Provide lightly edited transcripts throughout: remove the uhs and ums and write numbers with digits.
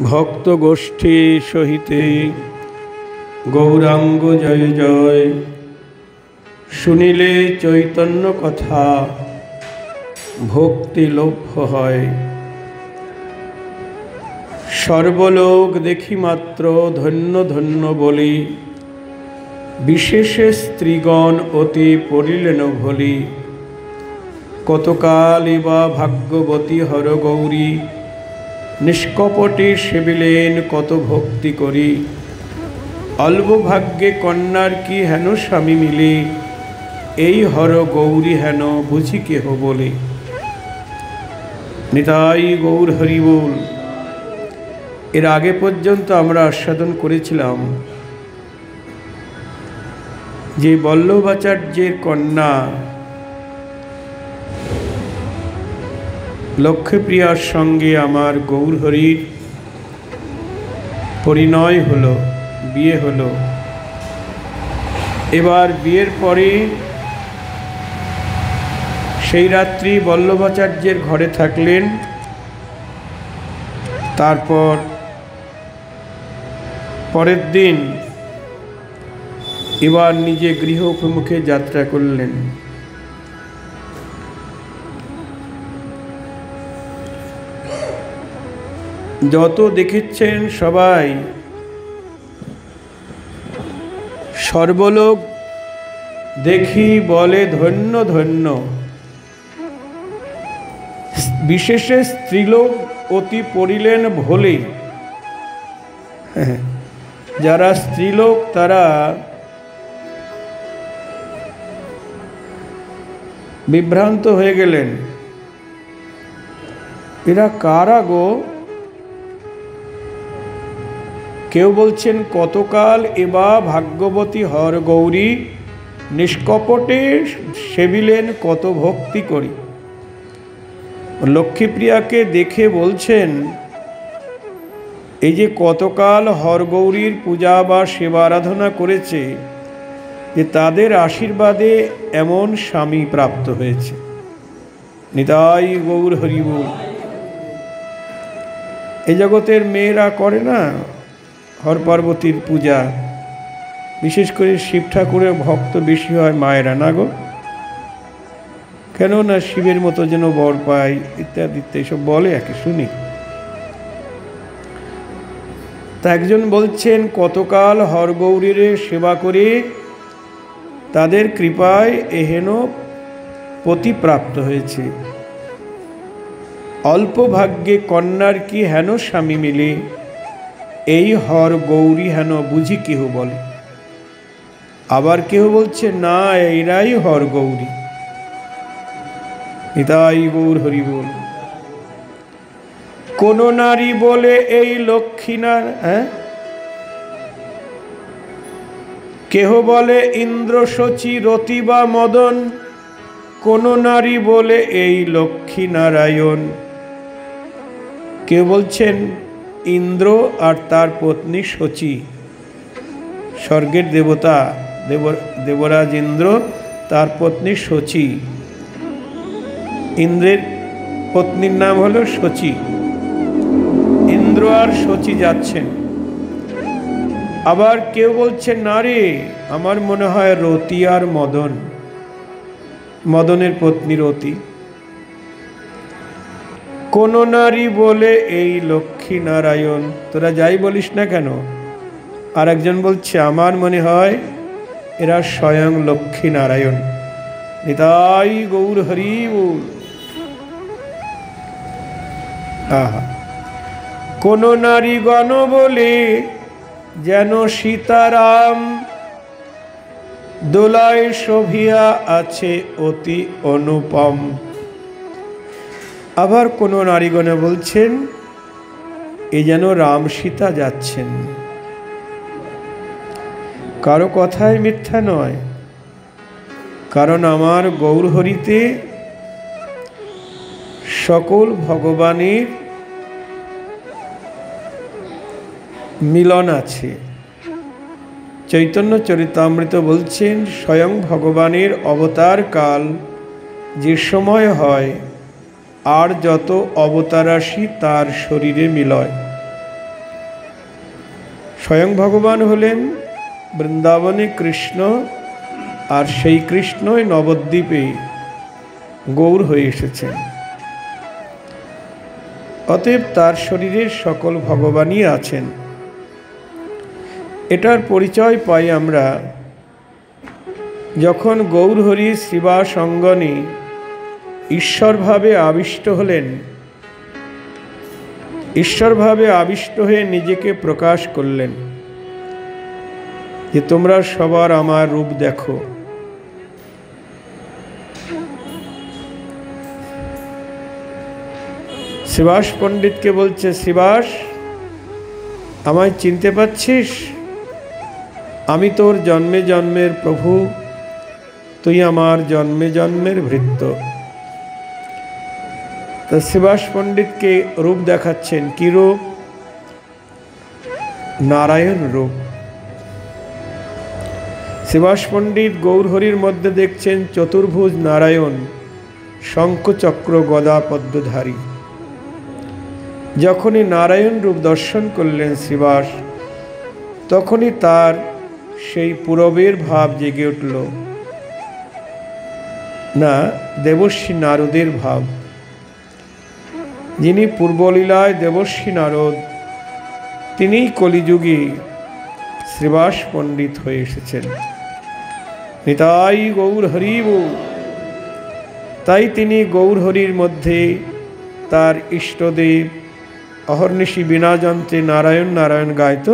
ভক্ত গোষ্ঠী সহিতে গৌরাঙ্গ জয় জয়। শুনিলে চৈতন্য কথা ভক্তি লভ্য হয়। সর্বলোক দেখি মাত্র ধন্য ধন্য বলি, বিশেষে স্ত্রীগণ অতি পড়িলেন ভলি। কতকালই বা ভাগ্যবতী হর গৌরী, নিষ্কপটে সেবিলেন কত ভক্তি করি। অল্প ভাগ্যে কন্যার কি হেন স্বামী মিলে, এই হর গৌরী হেন বুঝি কেহ বলে। নিতাই গৌর হরি বল। এর আগে পর্যন্ত আমরা আস্বাদন করেছিলাম যে বল্লভাচার্যের কন্যা লক্ষ্মীপ্রিয়ার সঙ্গে আমার গৌরহরির পরিণয় হলো, বিয়ে হলো। এবার বিয়ের পরে সেই রাত্রি বল্লভাচার্যের ঘরে থাকলেন। তারপর পরের দিন এবার নিজে গৃহ অভিমুখে যাত্রা করলেন। যত দেখেছেন সবাই সর্বলোক দেখি বলে ধন্য ধন্য, বিশেষে স্ত্রীলোক অতি পড়িলেন ভোলে। যারা স্ত্রীলোক তারা বিভ্রান্ত হয়ে গেলেন। এরা কারা গো? কেউ বলছেন কতকাল এবা ভাগ্যবতী হর গৌরী, নিষ্কপটে সেবিলেন কত ভক্তি করি। লক্ষ্মীপ্রিয়াকে দেখে বলছেন এই যে কতকাল হরগৌরীর পূজা বা সেবা আরাধনা করেছে, যে তাদের আশীর্বাদে এমন স্বামী প্রাপ্ত হয়েছে। নিতাই গৌর হরি বল। এই জগতের মেয়েরা করে না হর পার্বতীর পূজা, বিশেষ করে শিব ঠাকুরের ভক্ত বেশি হয় মায়েরা, না গো? কেন না শিবের মতো যেন বর পায় ইত্যাদি এসব বলে, একে শুনি। তা একজন বলছেন কতকাল হরগৌরীর সেবা করে তাদের কৃপায় এহেন পতি প্রাপ্ত হয়েছে। অল্প ভাগ্যে কন্যার কি হেন স্বামী মিলে, এই হর গৌরী হেন বুঝি কেহ বলে। আবার কেহ বলছে না, এইরাই হর গৌরী। নিতাই গৌর হরি বল। কোন নারী বলে এই লক্ষ্মীনার, কেহ বলে ইন্দ্র শচী রতি বা মদন। কোন নারী বলে এই লক্ষ্মী নারায়ণ। কেউ বলছেন ইন্দ্র আর তার পত্নী শচী, স্বর্গের দেবতা দেবরাজ ইন্দ্র, তার পত্নী শচী। ইন্দ্রের পত্নীর নাম হলো শচী। ইন্দ্র আর শচী যাচ্ছেন। আবার কেউ বলছে না রে, আমার মনে হয় রতি আর মদন, মদনের পত্নী রতি। কোন নারী বলে এই লক্ষ্মী নারায়ণ। তোরা যাই বলিস না কেন, আর একজন বলছে আমার মনে হয় এরা স্বয়ং লক্ষ্মী নারায়ণ। নিতাই গৌর হরি বল। আহা, কোন নারীগণ বলে যেন সীতারাম, দোলায় শোভিয়া আছে অতি অনুপম। আবার কোন নারীগণে বলছেন এ যেন রাম সীতা যাচ্ছেন। কারো কথাই মিথ্যা নয়, কারণ আমার গৌরহরিতে সকল ভগবানের মিলন আছে। চৈতন্য চরিতামৃত বলছেন স্বয়ং ভগবানের অবতার কাল যে সময় হয়, আর যত অবতারাশি তার শরীরে মিলয়। স্বয়ং ভগবান হলেন বৃন্দাবনে কৃষ্ণ, আর সেই কৃষ্ণই নবদ্বীপে গৌর হয়ে এসেছেন। অতএব তার শরীরের সকল ভগবানই আছেন। এটার পরিচয় পাই আমরা যখন গৌরহরি শ্রীবাস অঙ্গনে ঈশ্বরভাবে আবিষ্ট হলেন। ঈশ্বরভাবে আবিষ্ট হয়ে নিজেকে প্রকাশ করলেন যে তোমরা সবার আমার রূপ দেখো। শ্রীবাস পণ্ডিতকে বলছে, শ্রীবাস, আমায় চিনতে পারছিস? আমি তোর জন্মে জন্মের প্রভু, তুই আমার জন্মে জন্মের ভৃত্য। তো শ্রীবাস পণ্ডিতকে রূপ দেখাচ্ছেন। কি রূপ? নারায়ণ রূপ। শ্রীবাস পণ্ডিত গৌরহরির মধ্যে দেখছেন চতুর্ভুজ নারায়ণ, শঙ্খ চক্র গদা পদ্মধারী। যখনই নারায়ণ রূপ দর্শন করলেন শ্রীবাস, তখনই তার সেই পূরবের ভাব জেগে উঠল, না দেবর্ষী নারদের ভাব। যিনি পূর্বলীলায় দেবর্ষী নারদ, তিনিই কলিযুগে শ্রীবাস পণ্ডিত হয়ে এসেছেন। নিতাই গৌর হরি বল। তাই তিনি গৌরহরির মধ্যে তার ইষ্টদেব অহর্নিশি বিনা যন্ত্রে নারায়ণ নারায়ণ গাইত,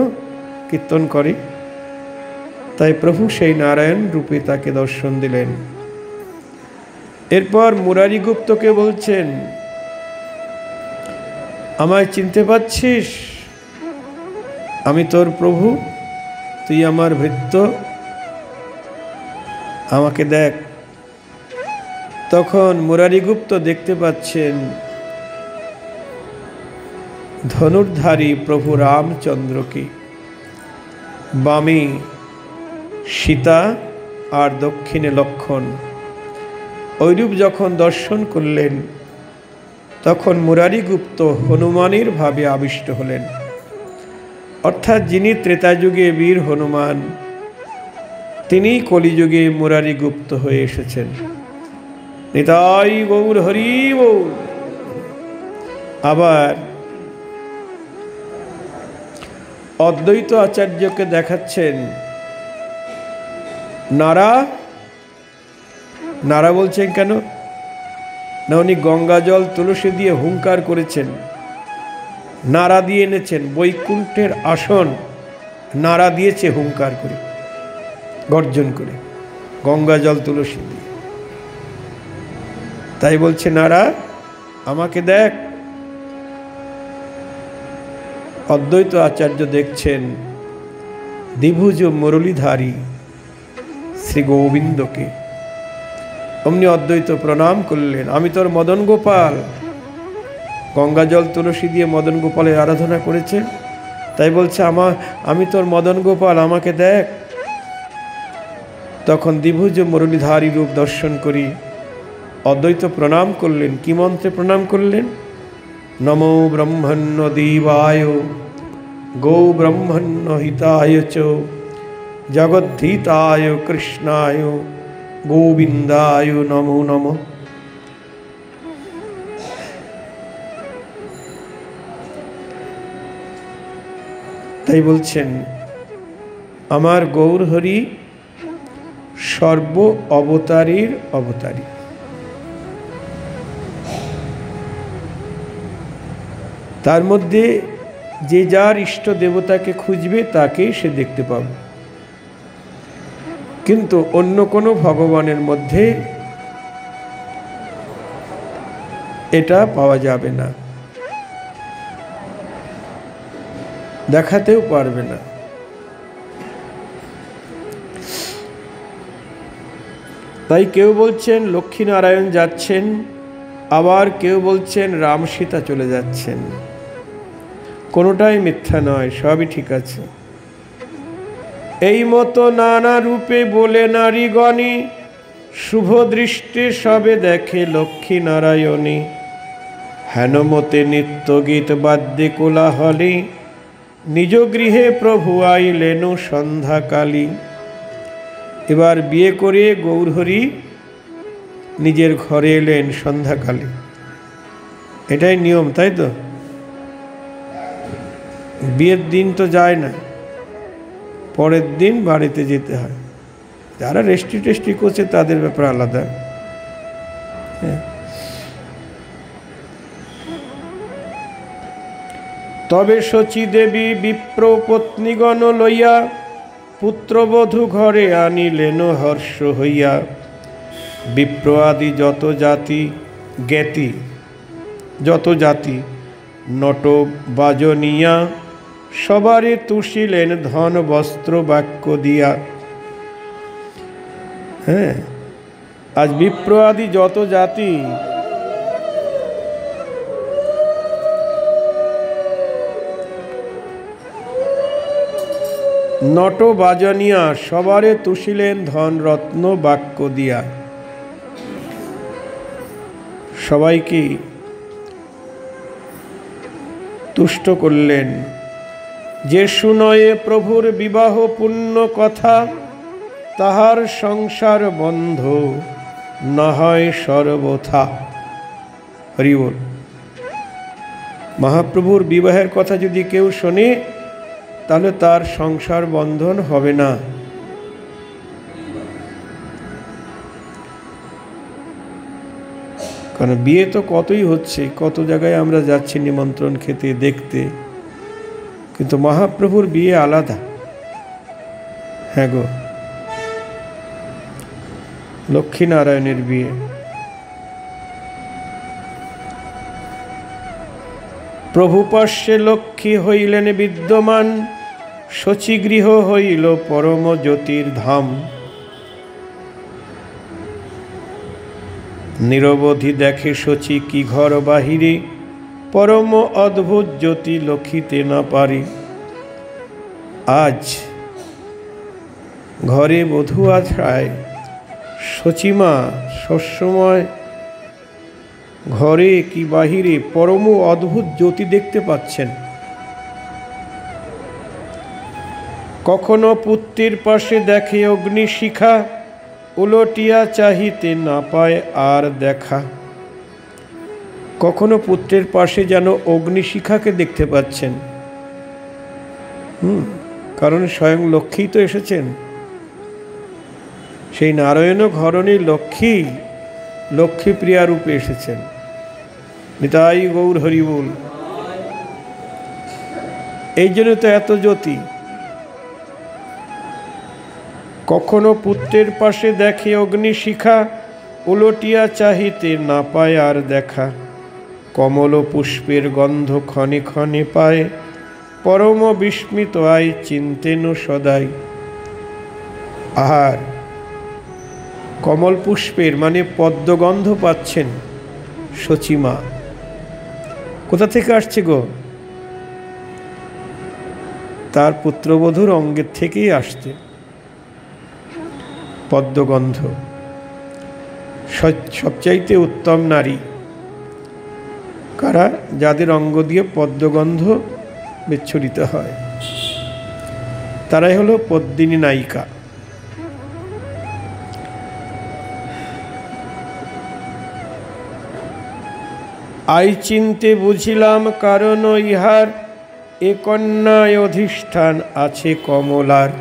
কীর্তন করে। তাই প্রভু সেই নারায়ণ রূপে তাকে দর্শন দিলেন। এরপর মুরারি গুপ্তকে বলছেন, আমায় চিনতে পারছিস? আমি তোর প্রভু, তুই আমার ভৃত্য, আমাকে দেখ। তখন মুরারিগুপ্ত দেখতে পাচ্ছেন ধনুর্ধারী প্রভু রামচন্দ্রকে, বামে সীতা আর দক্ষিণে লক্ষ্মণ। ঐরূপ যখন দর্শন করলেন, তখন মুরারিগুপ্ত হনুমানের ভাবে আবিষ্ট হলেন। অর্থাৎ যিনি ত্রেতাযুগে বীর হনুমান, তিনিই কলিযুগে মুরারিগুপ্ত হয়ে এসেছেন। নিতাই গৌর হরি বল। আবার অদ্বৈত আচার্যকে দেখাচ্ছেন নারা। নারা বলছেন কেন? না, উনি গঙ্গা জল তুলসী দিয়ে হুঙ্কার করেছেন, নারা দিয়ে এনেছেন। বৈকুণ্ঠের আসন নারা দিয়েছে হুঙ্কার করে, গর্জন করে, গঙ্গা জল তুলসী দিয়ে। তাই বলছে নারা, আমাকে দেখ। অদ্বৈত আচার্য দেখছেন দ্বিভুজ মুরলীধারী শ্রী গোবিন্দকে। অমনি অদ্বৈত প্রণাম করলেন, আমি তোর মদন গোপাল। গঙ্গা জল তুলসী দিয়ে মদন গোপালের আরাধনা করেছে, তাই বলছে আমি তোর মদন গোপাল, আমাকে দেখ। তখন দ্বিভুজ মুরলীধারী রূপ দর্শন করি অদ্বৈত প্রণাম করলেন। কি মন্ত্রে প্রণাম করলেন? নমো ব্রহ্মণ্য দেবায় গো ব্রহ্মণ্য হিতায় চ জগদ্ধিতায় কৃষ্ণায় গোবিন্দায় নমো নমঃ। তাই বলছেন আমার গৌরহরি সর্ব অবতারীর অবতারী। তার মধ্যে যে যার ইষ্ট দেবতাকে খুঁজবে তাকেই সে দেখতে পাবে, কিন্তু অন্য কোনো ভগবানের মধ্যে এটা পাওয়া যাবে না, দেখাতেও পারবে না। তাই কেউ বলছেন লক্ষ্মীনারায়ণ যাচ্ছেন, আবার কেউ বলছেন রাম সীতা চলে যাচ্ছেন। কোনোটাই মিথ্যা নয়, সবই ঠিক আছে। এই মতো নানা রূপে বলে নারীগণী, শুভ দৃষ্টে সবে দেখে লক্ষ্মী নারায়ণী। হেনমতে নিত্য গীত বাদ্যে কোলাহলে, নিজ গৃহে প্রভু আইলেন সন্ধ্যাকালী। এবার বিয়ে করে গৌরহরি নিজের ঘরে এলেন সন্ধ্যাকালে। এটাই নিয়ম, তাই তো? বিয়ের দিন তো যায় না, পরের দিন বাড়িতে যেতে হয়। যারা রেস্ট্রি টেস্ট্রি করছে তাদের ব্যাপার আলাদা। তবে শচী দেবী বিপ্র পত্নীগণ লইয়া পুত্রবধূ ঘরে আনিলেন হর্ষ হইয়া। বিপ্র আদি যত জাতি জ্ঞাতি, যত জাতি নট বাজনিয়া, সবারে তুষিলেন ধন বস্ত্র বাক্য দিয়া। হ্যাঁ, আজ বিপ্র আদি যত জাতি নট বাজনিয়া, সবারে তুষিলেন ধন রত্ন বাক্য দিয়া। সবাইকে তুষ্ট করলেন। যে শুনয়ে প্রভুর বিবাহ পূর্ণ কথা, তাহার সংসার বন্ধ নয় সর্বথা। হরি বল। মহাপ্রভুর বিবাহের কথা যদি কেউ শোনে তাহলে তার সংসার বন্ধন হবে না। কারণ বিয়ে তো কতই হচ্ছে, কত জায়গায় আমরা যাচ্ছি নিমন্ত্রণ খেতে দেখতে, কিন্তু মহাপ্রভুর বিয়ে আলাদা। হ্যাঁ গো, লক্ষ্মীনারায়ণের বিয়ে। প্রভু পার্শ্বে লক্ষ্মী হইলেন বিদ্যমান, শচীগৃহ হইল পরম জ্যোতির ধাম। নিরবধি দেখে শচী কি ঘর বাহিরে, পরম অদ্ভুত জ্যোতি লক্ষিতে না পারে। আজ ঘরে বধূ আছায় শচীমা সবসময় ঘরে কি বাহিরে পরম অদ্ভুত জ্যোতি দেখতে পাচ্ছেন। কখনো পুত্রের পাশে দেখে অগ্নিশিখা, উলটিয়া চাহিতে না পায় আর দেখা। কখনো পুত্রের পাশে যেন অগ্নিশিখাকে দেখতে পাচ্ছেন। কারণ স্বয়ং লক্ষ্মী তো এসেছেন। সেই নারায়ণ ঘরণী লক্ষ্মী লক্ষ্মীপ্রিয়া রূপে এসেছেন। নিতাই গৌর হরি বল। এই জন্য তো এত জ্যোতি। কখনো পুত্রের পাশে দেখে অগ্নিশিখা, উলটিয়া চাহিতে না পায় আর দেখা। কমল পুষ্পের গন্ধ ক্ষণে ক্ষণে পায়, পরম বিস্মিত আয় চিন্তেন সদাই। আর কমল পুষ্পের মানে পদ্মগন্ধ পাচ্ছেন শচীমা। কোথা থেকে আসছে গো? তার পুত্রবধূর অঙ্গের থেকেই আসছে পদ্মগন্ধ। সবচাইতে উত্তম নারী কারা? যাদের অঙ্গ দিয়ে পদ্মগন্ধ বিচ্ছুরিত হয়, তারাই হলো পদ্মিনী নায়িকা। আই চিনতে বুঝিলাম কারণ ইহার, এ কন্যায় অধিষ্ঠান আছে কমলার।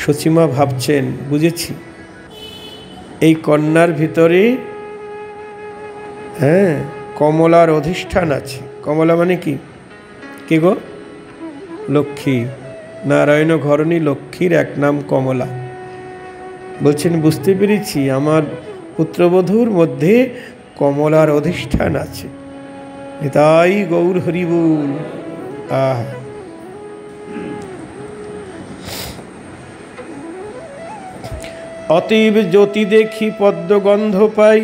শচীমা ভাবছেন, বুঝেছি এই কন্যার ভিতরে কমলার অধিষ্ঠান আছে। কমলা মানে কি? কে গো? লক্ষ্মী। নারায়ণ ঘরণী লক্ষ্মীর এক নাম কমলা। বলছেন বুঝতে পেরেছি আমার পুত্রবধূর মধ্যে কমলার অধিষ্ঠান আছে। তাই গৌর হরি বল। অতীব জ্যোতি দেখি পদ্মগন্ধ পাই,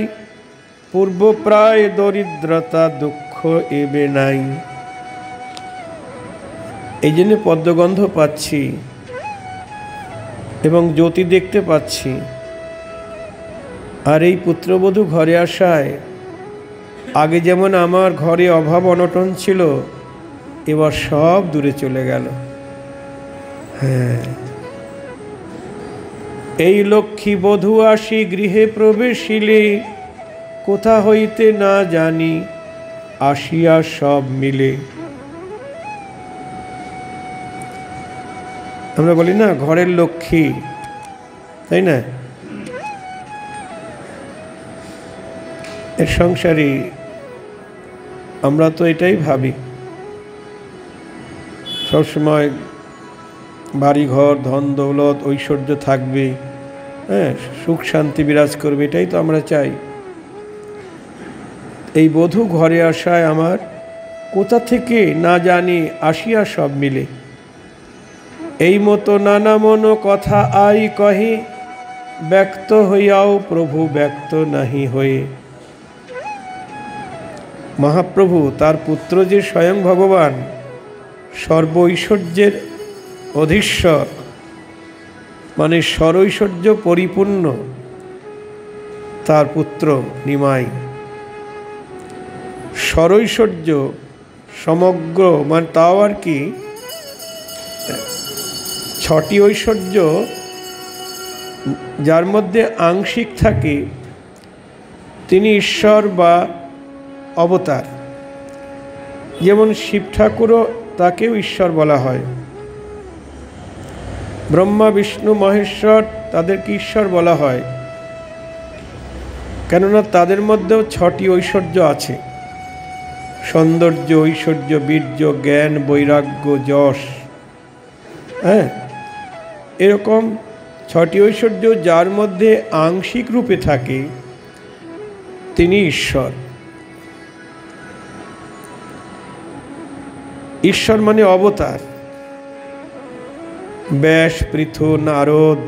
পূর্ব প্রায় দরিদ্রতা দুঃখ এবে নাই। এই জন্য পদ্মগন্ধ পাচ্ছি এবং জ্যোতি দেখতে পাচ্ছি। আর এই পুত্রবধূ ঘরে আসায় আগে যেমন আমার ঘরে অভাব অনটন ছিল, এবার সব দূরে চলে গেল। হ্যাঁ, এই লক্ষ্মী বধূ আসি গৃহে প্রবেশিলে, কোথা হইতে না জানি আসিয়া সব মিলে। আমরা বলি না ঘরের লক্ষ্মী, তাই না? এর সংসারী আমরা তো এটাই ভাবি, সবসময় বাড়িঘর, ধন দৌলত, ঐশ্বর্য থাকবে, হ্যাঁ, সুখ শান্তি বিরাজ করবে, এটাই তো আমরা চাই। এই বধূ ঘরে আসায় আমার কোথা থেকে না জানি আসিয়া সব মিলে। এই মতো নানা মন কথা আই কহে, ব্যক্ত হইয়াও প্রভু ব্যক্ত নাহি হয়ে। মহাপ্রভু তার পুত্র যে স্বয়ং ভগবান, সর্ব ঐশ্বর্যের অধীশ্বর, মানে সরৈশ্বর্য পরিপূর্ণ তার পুত্র নিমাই। সরৈশ্বর্য সমগ্র, মানে তাও আর কি 6টি ঐশ্বর্য যার মধ্যে আংশিক থাকে, তিনি ঈশ্বর বা অবতার। যেমন শিব ঠাকুরও, তাকেও ঈশ্বর বলা হয়। ব্রহ্মা বিষ্ণু মহেশ্বর, তাদেরকে ঈশ্বর বলা হয়, কেননা তাদের মধ্যেও 6টি ঐশ্বর্য আছে। সৌন্দর্য, ঐশ্বর্য, বীর্য, জ্ঞান, বৈরাগ্য, যশ। হ্যাঁ, এরকম 6টি ঐশ্বর্য যার মধ্যে আংশিক রূপে থাকে, তিনি ঈশ্বর। ঈশ্বর মানে অবতার। ব্যাস, পৃথু, নারদ,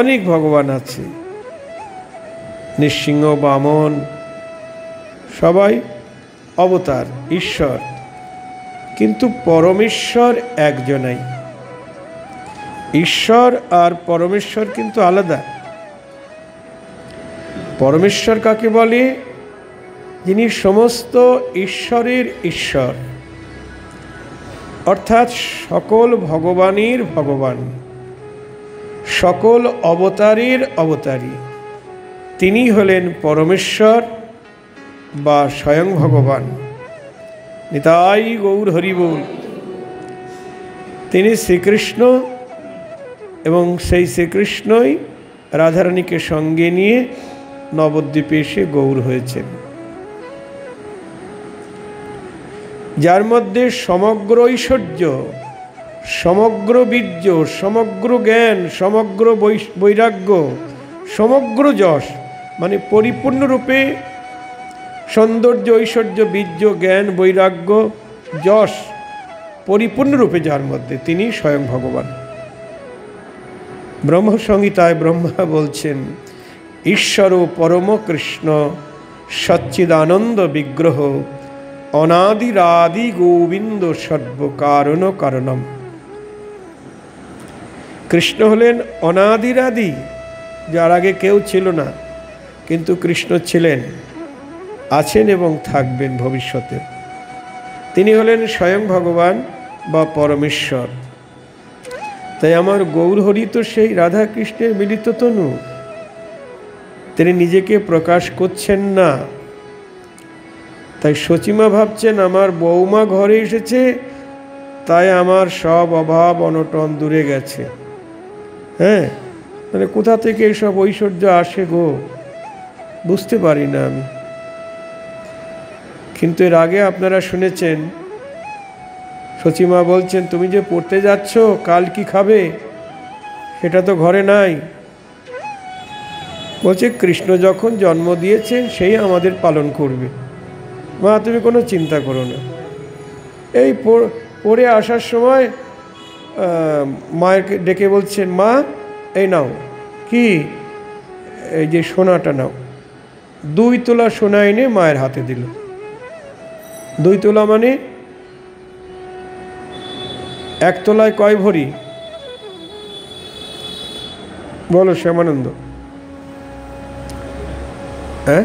অনেক ভগবান আছে, নৃসিংহ, বামন, সবাই অবতার, ঈশ্বর। কিন্তু পরমেশ্বর একজনাই। ঈশ্বর আর পরমেশ্বর কিন্তু আলাদা। পরমেশ্বর কাকে বলে? যিনি সমস্ত ঈশ্বরের ঈশ্বর, অর্থাৎ সকল ভগবানের ভগবান, সকল অবতারের অবতারী, তিনি হলেন পরমেশ্বর বা স্বয়ং ভগবান। নিতাই গৌর হরি বল। তিনি শ্রীকৃষ্ণ, এবং সেই শ্রীকৃষ্ণই রাধারানীকে সঙ্গে নিয়ে নবদ্বীপে এসে গৌর হয়েছেন, যার মধ্যে সমগ্র ঐশ্বর্য, সমগ্র বীর্য, সমগ্র জ্ঞান, সমগ্র বৈরাগ্য, সমগ্র যশ, মানে পরিপূর্ণরূপে সৌন্দর্য, ঐশ্বর্য, বীর্য, জ্ঞান, বৈরাগ্য, যশ পরিপূর্ণরূপে যার মধ্যে, তিনি স্বয়ং ভগবান। ব্রহ্মসংহিতায় ব্রহ্মা বলছেন, ঈশ্বর পরম কৃষ্ণ সচ্চিদানন্দ বিগ্রহ, অনাদিরাদি গোবিন্দ সর্বকারণ কারণম। কৃষ্ণ হলেন অনাদিরাদি, যার আগে কেউ ছিল না, কিন্তু কৃষ্ণ ছিলেন, আছেন এবং থাকবেন ভবিষ্যতে। তিনি হলেন স্বয়ং ভগবান বা পরমেশ্বর। তাই আমার গৌরহরি তো সেই রাধা কৃষ্ণের মিলিত তনু। তিনি নিজেকে প্রকাশ করছেন না। তাই সচিমা ভাবছেন আমার বৌমা ঘরে এসেছে, তাই আমার সব অভাব অনটন দূরে গেছে। হ্যাঁ, মানে কোথা থেকে এসব ঐশ্বর্য আসে গো, বুঝতে পারি না আমি। কিন্তু এর আগে আপনারা শুনেছেন সচিমা বলছেন, তুমি যে পড়তে যাচ্ছ, কাল কি খাবে? সেটা তো ঘরে নাই। বলছে কৃষ্ণ যখন জন্ম দিয়েছেন সেই আমাদের পালন করবে, মা তুমি কোনো চিন্তা করো না। এই পড়ে আসার সময় মায়েরকে ডেকে বলছেন, মা এই নাও, কি এই যে সোনাটা নাও। 2 তোলা সোনা এনে মায়ের হাতে দিল। 2 তোলা মানে 1 তোলায় কয় ভরি? বলো শ্যামানন্দ। হ্যাঁ,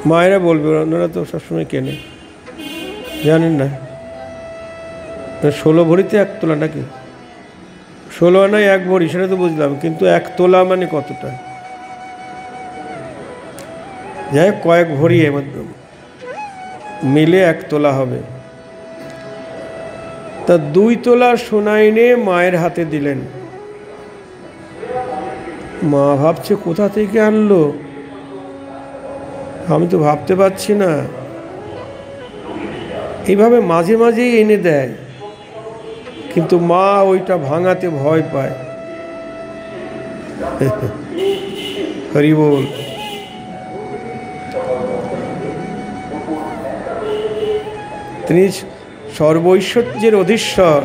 মায়েরা বলবে, ওনারা তো সবসময় কেনে, জানেন না 16 ভরিতে 1 তোলা নাকি? 16 আনায় 1 ভরি, সেটা তো বুঝলাম, কিন্তু 1 তোলা মানে কতটা? যাই হোক, কয়েক ভরি মিলে 1 তোলা হবে। তা 2 তোলা সোনা এনে মায়ের হাতে দিলেন। মা ভাবছে কোথা থেকে আনলো, আমি তো ভাবতে পারছি না। এইভাবে মাঝে মাঝেই এনে দেয়, কিন্তু মা ওইটা ভাঙাতে ভয় পায়। হরি বল। তিনি সর্বৈশ্বর্যের অধীশ্বর,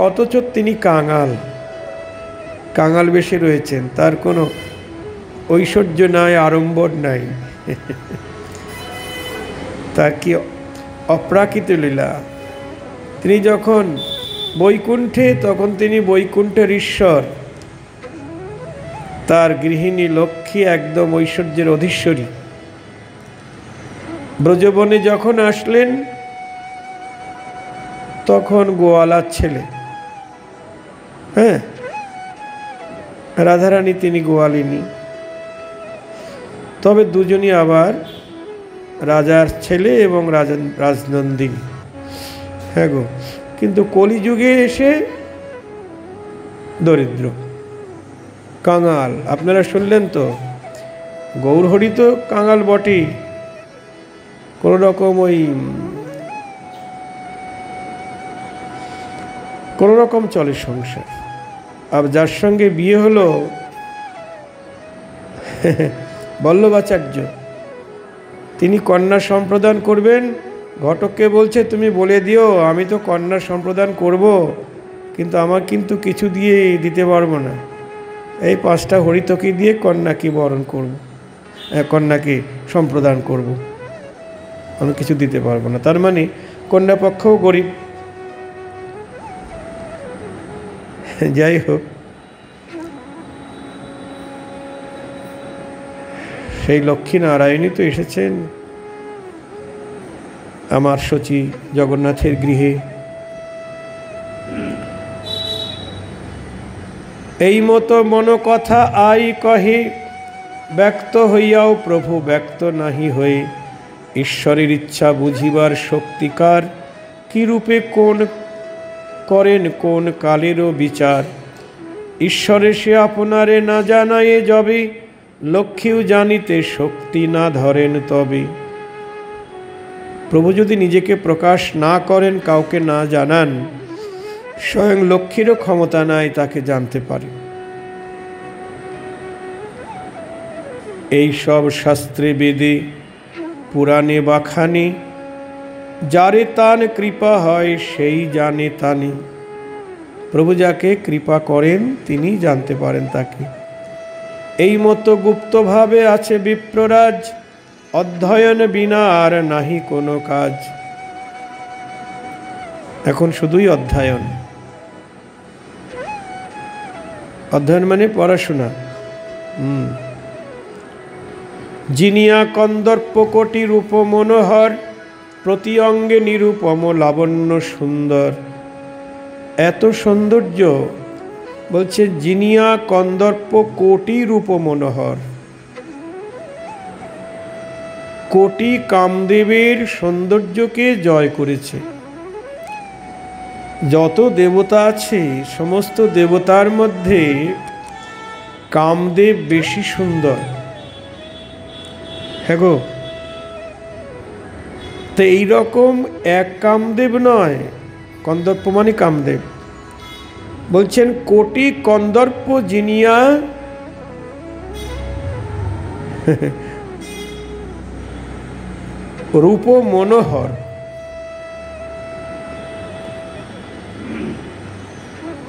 অথচ তিনি কাঙাল বেশে রয়েছেন, তার কোনো ঐশ্বর্য নাই, আড়ম্বর নাই। তার কি অপ্রাকৃত লীলা। তিনি যখন বৈকুণ্ঠে, তখন তিনি বৈকুণ্ঠের ঈশ্বর, তার গৃহিণী লক্ষ্মী একদম ঐশ্বর্যের অধীশ্বরী। ব্রজবনে যখন আসলেন, তখন গোয়ালার ছেলে, হ্যাঁ, রাধারানী তিনি গোয়ালিনী, তবে দুজনই আবার রাজার ছেলে এবং রাজনন্দিনী। হ্যাঁ গো, কিন্তু কলিযুগে এসে দরিদ্র, কাঙাল। আপনারা শুনলেন তো, গৌরহরি তো কাঙাল বটেই, কোনো রকম চলে সংসার। আর যার সঙ্গে বিয়ে হলো বল্লভাচার্য, তিনি কন্যা সম্প্রদান করবেন। ঘটককে বলছে, তুমি বলে দিও আমি তো কন্যা সম্প্রদান করব, কিন্তু আমার কিন্তু কিছু দিয়ে দিতে পারবো না, এই 5টা হরিতকি দিয়ে কন্যাকে বরণ করব, কন্যাকে সম্প্রদান করব, আমি কিছু দিতে পারবো না। তার মানে কন্যাপক্ষও গরিব। যাই হোক, সেই লক্ষ্মী নারায়ণী তো এসেছেন আমার শচী জগন্নাথের গৃহে। এই মতো মন কথা আই কহে, ব্যক্ত হইয়াও প্রভু ব্যক্ত নাহি হয়ে। ঈশ্বরের ইচ্ছা বুঝিবার শক্তিকার, কি রূপে কোন করেন কোন কালেরও বিচার। ঈশ্বরে সে আপনারে না জানায়ে যবে, লক্ষ্মীও জানিতে শক্তি না ধরেন তবে। প্রভু যদি নিজেকে প্রকাশ না করেন, কাউকে না জানান, স্বয়ং লক্ষ্মীরও ক্ষমতা নাই তাকে জানতে পারে। এই সব শাস্ত্রে বেদে পুরাণে বাখানে, যারে তান কৃপা হয় সেই জানে তানি। প্রভু যাকে কৃপা করেন তিনি জানতে পারেন তাকে। এই মতো গুপ্তভাবে আছে বিপ্ররাজ, অধ্যয়ন বিনা আর নাহি কোনো কাজ। এখন শুধুই অধ্যয়ন, অধ্যয়ন মানে পড়াশোনা। জিনিয়া কন্দর্প কোটি রূপ মনোহর, প্রতি অঙ্গে নিরূপম লাবণ্য সুন্দর। এত সৌন্দর্য, বলছে জিনিয়া কন্দর্প কোটি রূপ মনোহর। কোটি কামদেবের সৌন্দর্যকে জয় করেছে। যত দেবতা আছে, সমস্ত দেবতার মধ্যে কামদেব বেশি সুন্দর। হ্যাঁ গো, তো এইরকম এক কামদেব নয়, কন্দর্প মানে কামদেব। বলছেন কোটি কন্দর্প জিনিয়া রূপ মনোহর।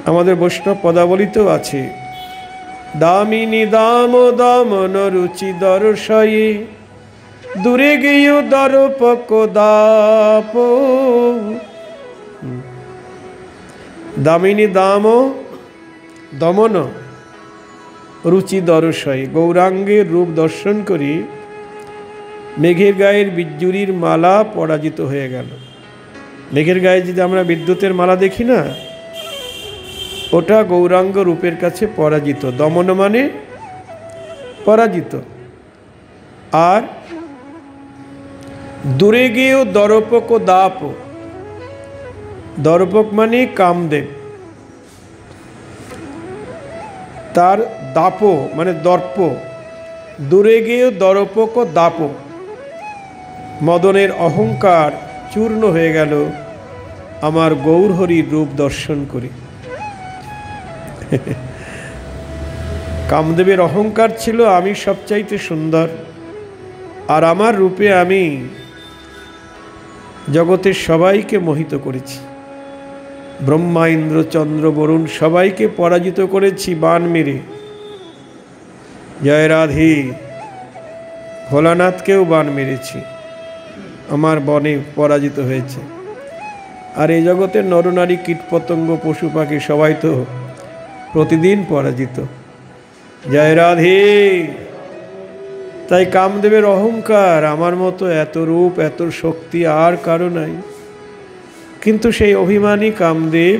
আমাদের বৈষ্ণব পদাবলিতেও আছে, দামিনী দাম দমন রুচি দর্শয়ে, দূরে গেয় দর্পক দাপ। দামিনী দাম দমন রুচি দর্শয়ে, গৌরাঙ্গের রূপ দর্শন করি মেঘের গায়ের বিদ্যুরির মালা পরাজিত হয়ে গেল। মেঘের গায়ে যদি আমরা বিদ্যুতের মালা দেখি না, ওটা গৌরাঙ্গ রূপের কাছে পরাজিত। দমন মানে পরাজিত। আর দূরে গিয়েও দর্পক ও দাপ, দর্পক মানে কামদেব, তার দাপ মানে দর্প, দূরে গিয়েও দর্পক ও দাপ, মদনের অহংকার চূর্ণ হয়ে গেল আমার গৌরহরির রূপ দর্শন করে। কামদেবের অহংকার ছিল আমি সবচাইতে সুন্দর, আর আমার রূপে আমি জগতের সবাইকে মোহিত করেছি। ব্রহ্মা, ইন্দ্র, চন্দ্র, বরুণ সবাইকে পরাজিত করেছি বাণ মেরে। জয় রাধে। ভোলানাথকেও বাণ মেরেছি, আমার বনে পরাজিত হয়েছে। আর এই জগতের নরনারী, কীটপতঙ্গ, পশু পাখি সবাই তো প্রতিদিন পরাজিত। জয় রাধে। তাই কামদেবের অহংকার, আমার মতো এত রূপ এত শক্তি আর কারো নাই। কিন্তু সেই অভিমানী কামদেব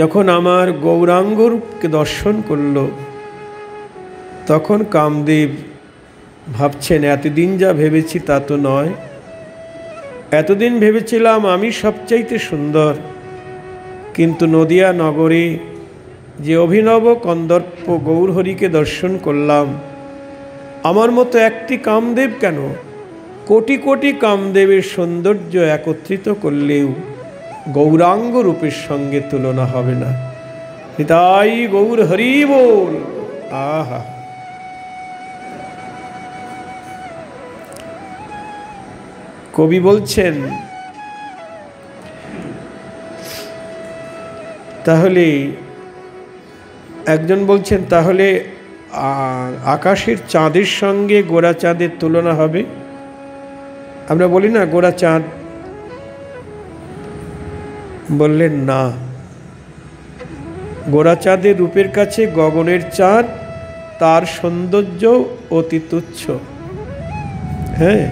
যখন আমার গৌরাঙ্গ রূপকে দর্শন করল, তখন কামদেব ভাবছেন এতদিন যা ভেবেছি তা তো নয়। এতদিন ভেবেছিলাম আমি সবচাইতে সুন্দর, কিন্তু নদিয়া নগরে যে অভিনব কন্দর্প গৌরহরিকে দর্শন করলাম, আমার মতো একটি কামদেব কেন, কোটি কোটি কামদেবের সৌন্দর্য একত্রিত করলেও গৌরাঙ্গ রূপের সঙ্গে তুলনা হবে না। তাই গৌর হরি বল। আহা, কবি বলছেন, তাহলে একজন বলছেন তাহলে আকাশের চাঁদের সঙ্গে গোরা চাঁদের তুলনা হবে? আমরা বলি না গোরা চাঁদ, বললেন না, গোরা চাঁদের রূপের কাছে গগনের চাঁদ তার সৌন্দর্য অতি তুচ্ছ। হ্যাঁ,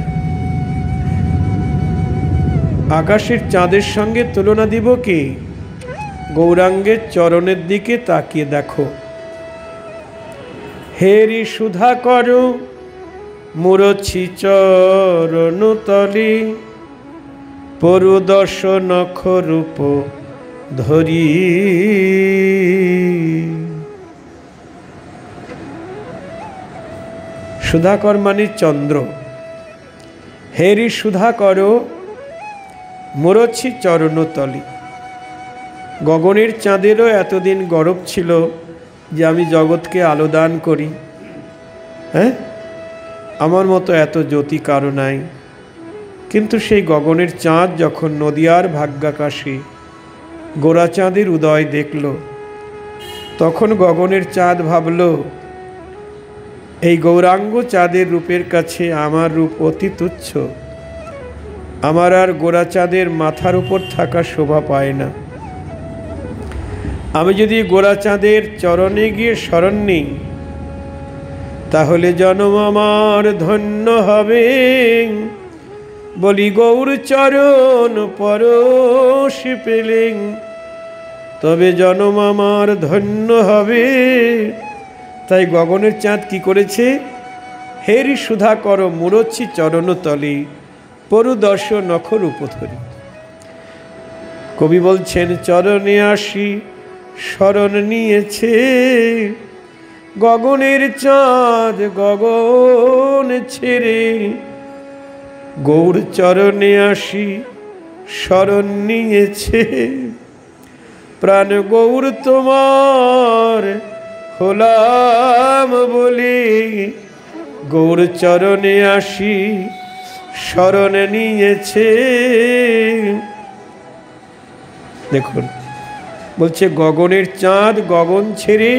আকাশের চাঁদের সঙ্গে তুলনা দিব কি? গৌরাঙ্গের চরণের দিকে তাকিয়ে দেখো। হেরি সুধা করো মুরছি চরণ তলি, পরুদশ নখ রূপ ধরি। সুধাকর মানে চন্দ্র। হেরি সুধা করো মুরছি চরণ তলি। গগনের চাঁদেরও এতদিন গরব ছিল যে আমি জগৎকে আলো দান করি। হ্যাঁ, আমার মতো এত জ্যোতি কারো নাই। কিন্তু সেই গগনের চাঁদ যখন নদিয়ার ভাগ্যাকাশে গোরা চাঁদের উদয় দেখল, তখন গগনের চাঁদ ভাবল এই গৌরাঙ্গ চাঁদের রূপের কাছে আমার রূপ অতি তুচ্ছ। আমার আর গোরা চাঁদের মাথার উপর থাকা শোভা পায় না। আমি যদি গোরা চাঁদের চরণে গিয়ে শরণ নিই, তাহলে জন্ম আমার ধন্য হবে। বলি গৌর চরণ পরশ পেলেন, তবে জন্ম আমার ধন্য হবে। তাই গগনের চাঁদ কি করেছে? হেরি সুধা কর মুরছি চরণ তলে, পরুদশ নখ রূপ ধরি। কবি বলছেন চরণে আসি শরণ নিয়েছে, গগনের চাঁদ গগন ছেড়ে। গৌর চরণে আসি শরণ নিয়েছে, প্রাণ গৌর তোমার হলাম বলে। গৌর চরণে আসি শরণ নিয়েছে। দেখুন, বলছে গগনের চাঁদ গগন ছেড়ে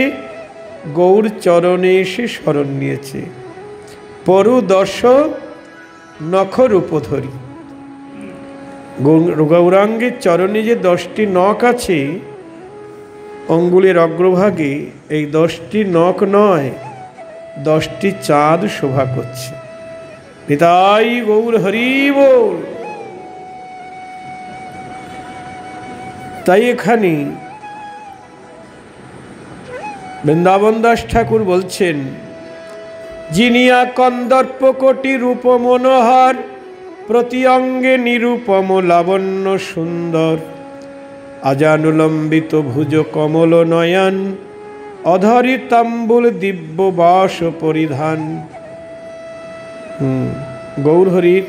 গৌর চরণে এসে শরণ নিয়েছে, পরু দশ নখ রূপ ধরি। গৌরাঙ্গের চরণে যে 10টি নখ আছে অঙ্গুলের অগ্রভাগে, এই 10টি নখ নয়, 10টি চাঁদ শোভা করছে। নিতাই গৌর হরি বল। তাই এখানে বৃন্দাবন দাস ঠাকুর বলছেন, জিনিয়া কন্দর্প কোটি রূপ মনোহর, প্রতি অঙ্গে নিরূপম লাবণ্য সুন্দর, আজানুলম্বিত ভুজ কমল নয়ন, অধরি তাম্বুল দিব্য বাস পরিধান। গৌর হরির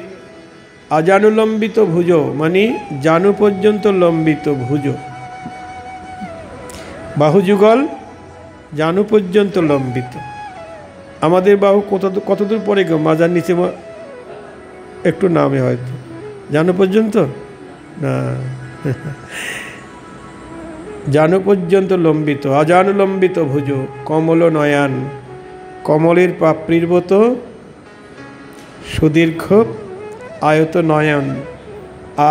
আজানুলম্বিত ভুজ মানে জানু পর্যন্ত লম্বিত ভুজ, বাহুযুগল জানু পর্যন্ত লম্বিত। আমাদের বাহু কতদূর পরে গো? মাজার নিচে একটু নামে হয়তো, জানু পর্যন্ত না, জানু পর্যন্ত লম্বিত, আজানুলম্বিত ভুজ, কমল নয়ন, কমলের পাপড়ির মতো সুদীর্ঘ আয়ত নয়ন,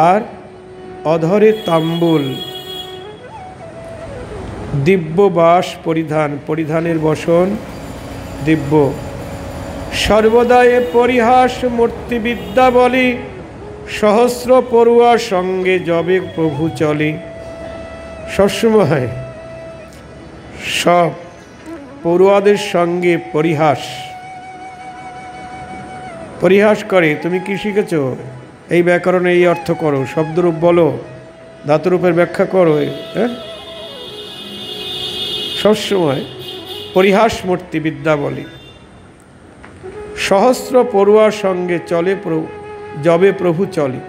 আর অধরে তাম্বুল দিব্য বাস পরিধান, পরিধানের বসন দিব্য। সর্বদা এ পরিহাস মূর্তিবিদ্যা বলি, সহস্র পড়ুয়া সঙ্গে যবে প্রভু চলে। সবসময় সব পড়ুয়াদের সঙ্গে পরিহাস পরিহাস করে। তুমি কি শিখেছ? এই ব্যাকরণে এই অর্থ করো, শব্দরূপ বলো, ধাতুরূপের ব্যাখ্যা করো। হ্যাঁ, সবসময় পরিহাস মূর্তি বিদ্যা বলি, সহস্র পড়ুয়ার সঙ্গে চলে যবে প্রভু চলে।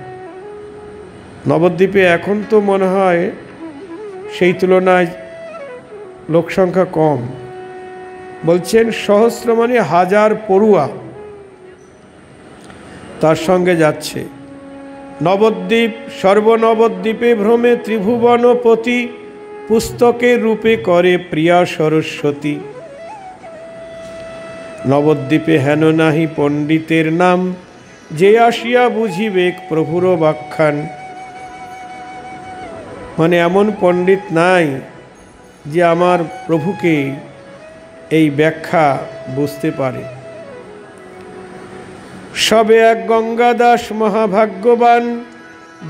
নবদ্বীপে এখন তো মনে হয় সেই তুলনায় লোকসংখ্যা কম। বলছেন সহস্র মানে হাজার পড়ুয়া তার সঙ্গে যাচ্ছে। নবদ্বীপ সর্বনবদ্বীপে ভ্রমে ত্রিভুবনপতি, পুস্তকের রূপে করে প্রিয়া সরস্বতী। নবদ্বীপে হেন নাহি পণ্ডিতের নাম, যে আসিয়া বুঝিবে প্রভুর বাখ্যান। মানে এমন পণ্ডিত নাই যে আমার প্রভুকে এই ব্যাখ্যা বুঝতে পারে। সবে এক গঙ্গাদাস মহাভাগ্যবান,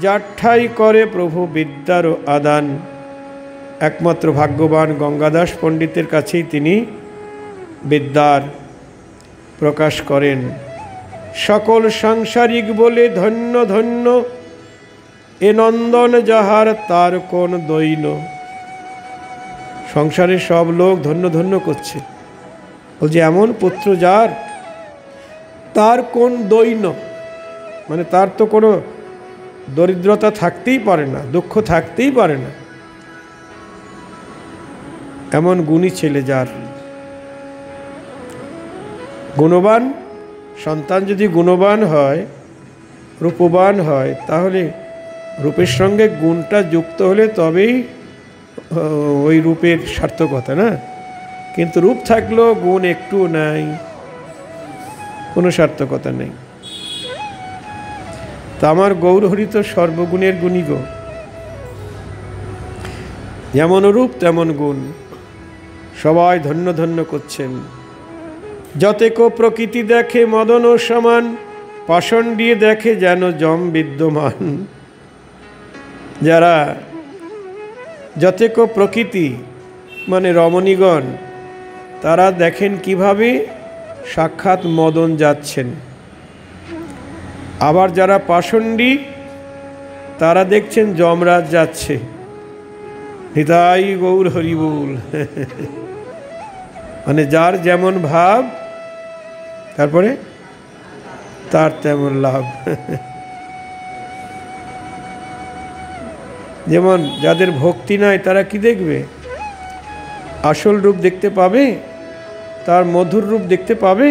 যার ঠাই করে প্রভু বিদ্যার আদান। একমাত্র ভাগ্যবান গঙ্গাদাস পণ্ডিতের কাছেই তিনি বিদ্যার প্রকাশ করেন। সকল সাংসারিক বলে ধন্য ধন্য, এ নন্দন যাহার তার কোন দৈন। সংসারের সব লোক ধন্য ধন্য করছে, বলছে এমন পুত্র যার তার কোন দৈন, মানে তার তো কোনো দরিদ্রতা থাকতেই পারে না, দুঃখ থাকতেই পারে না। এমন গুণী ছেলে যার। গুণবান সন্তান যদি গুণবান হয়, রূপবান হয়, তাহলে রূপের সঙ্গে গুণটা যুক্ত হলে তবেই ওই রূপের সার্থকতা, না? কিন্তু রূপ থাকলেও গুণ একটু নাই, কোনো সার্থকতা নেই। তা আমার গৌরহরি তো সর্বগুণের গুণী গো। যেমন রূপ তেমন গুণ, সবাই ধন্য ধন্য করছেন। যতেক প্রকৃতি দেখে মদন সমান, পাষণ দিয়ে দেখে যেন যম বিদ্যমান। যারা যতেক প্রকৃতি মানে রমণীগণ, তারা দেখেন কিভাবে সাক্ষাৎ মদন যাচ্ছেন। আবার যারা পাষণ্ডী, তারা দেখছেন যমরাজ যাচ্ছে। নিতাই গৌর হরি বল। মানে যার যেমন ভাব, তারপরে তার তেমন লাভ। যেমন যাদের ভক্তি নাই, তারা কি দেখবে? আসল রূপ দেখতে পাবে, তার মধুর রূপ দেখতে পাবে।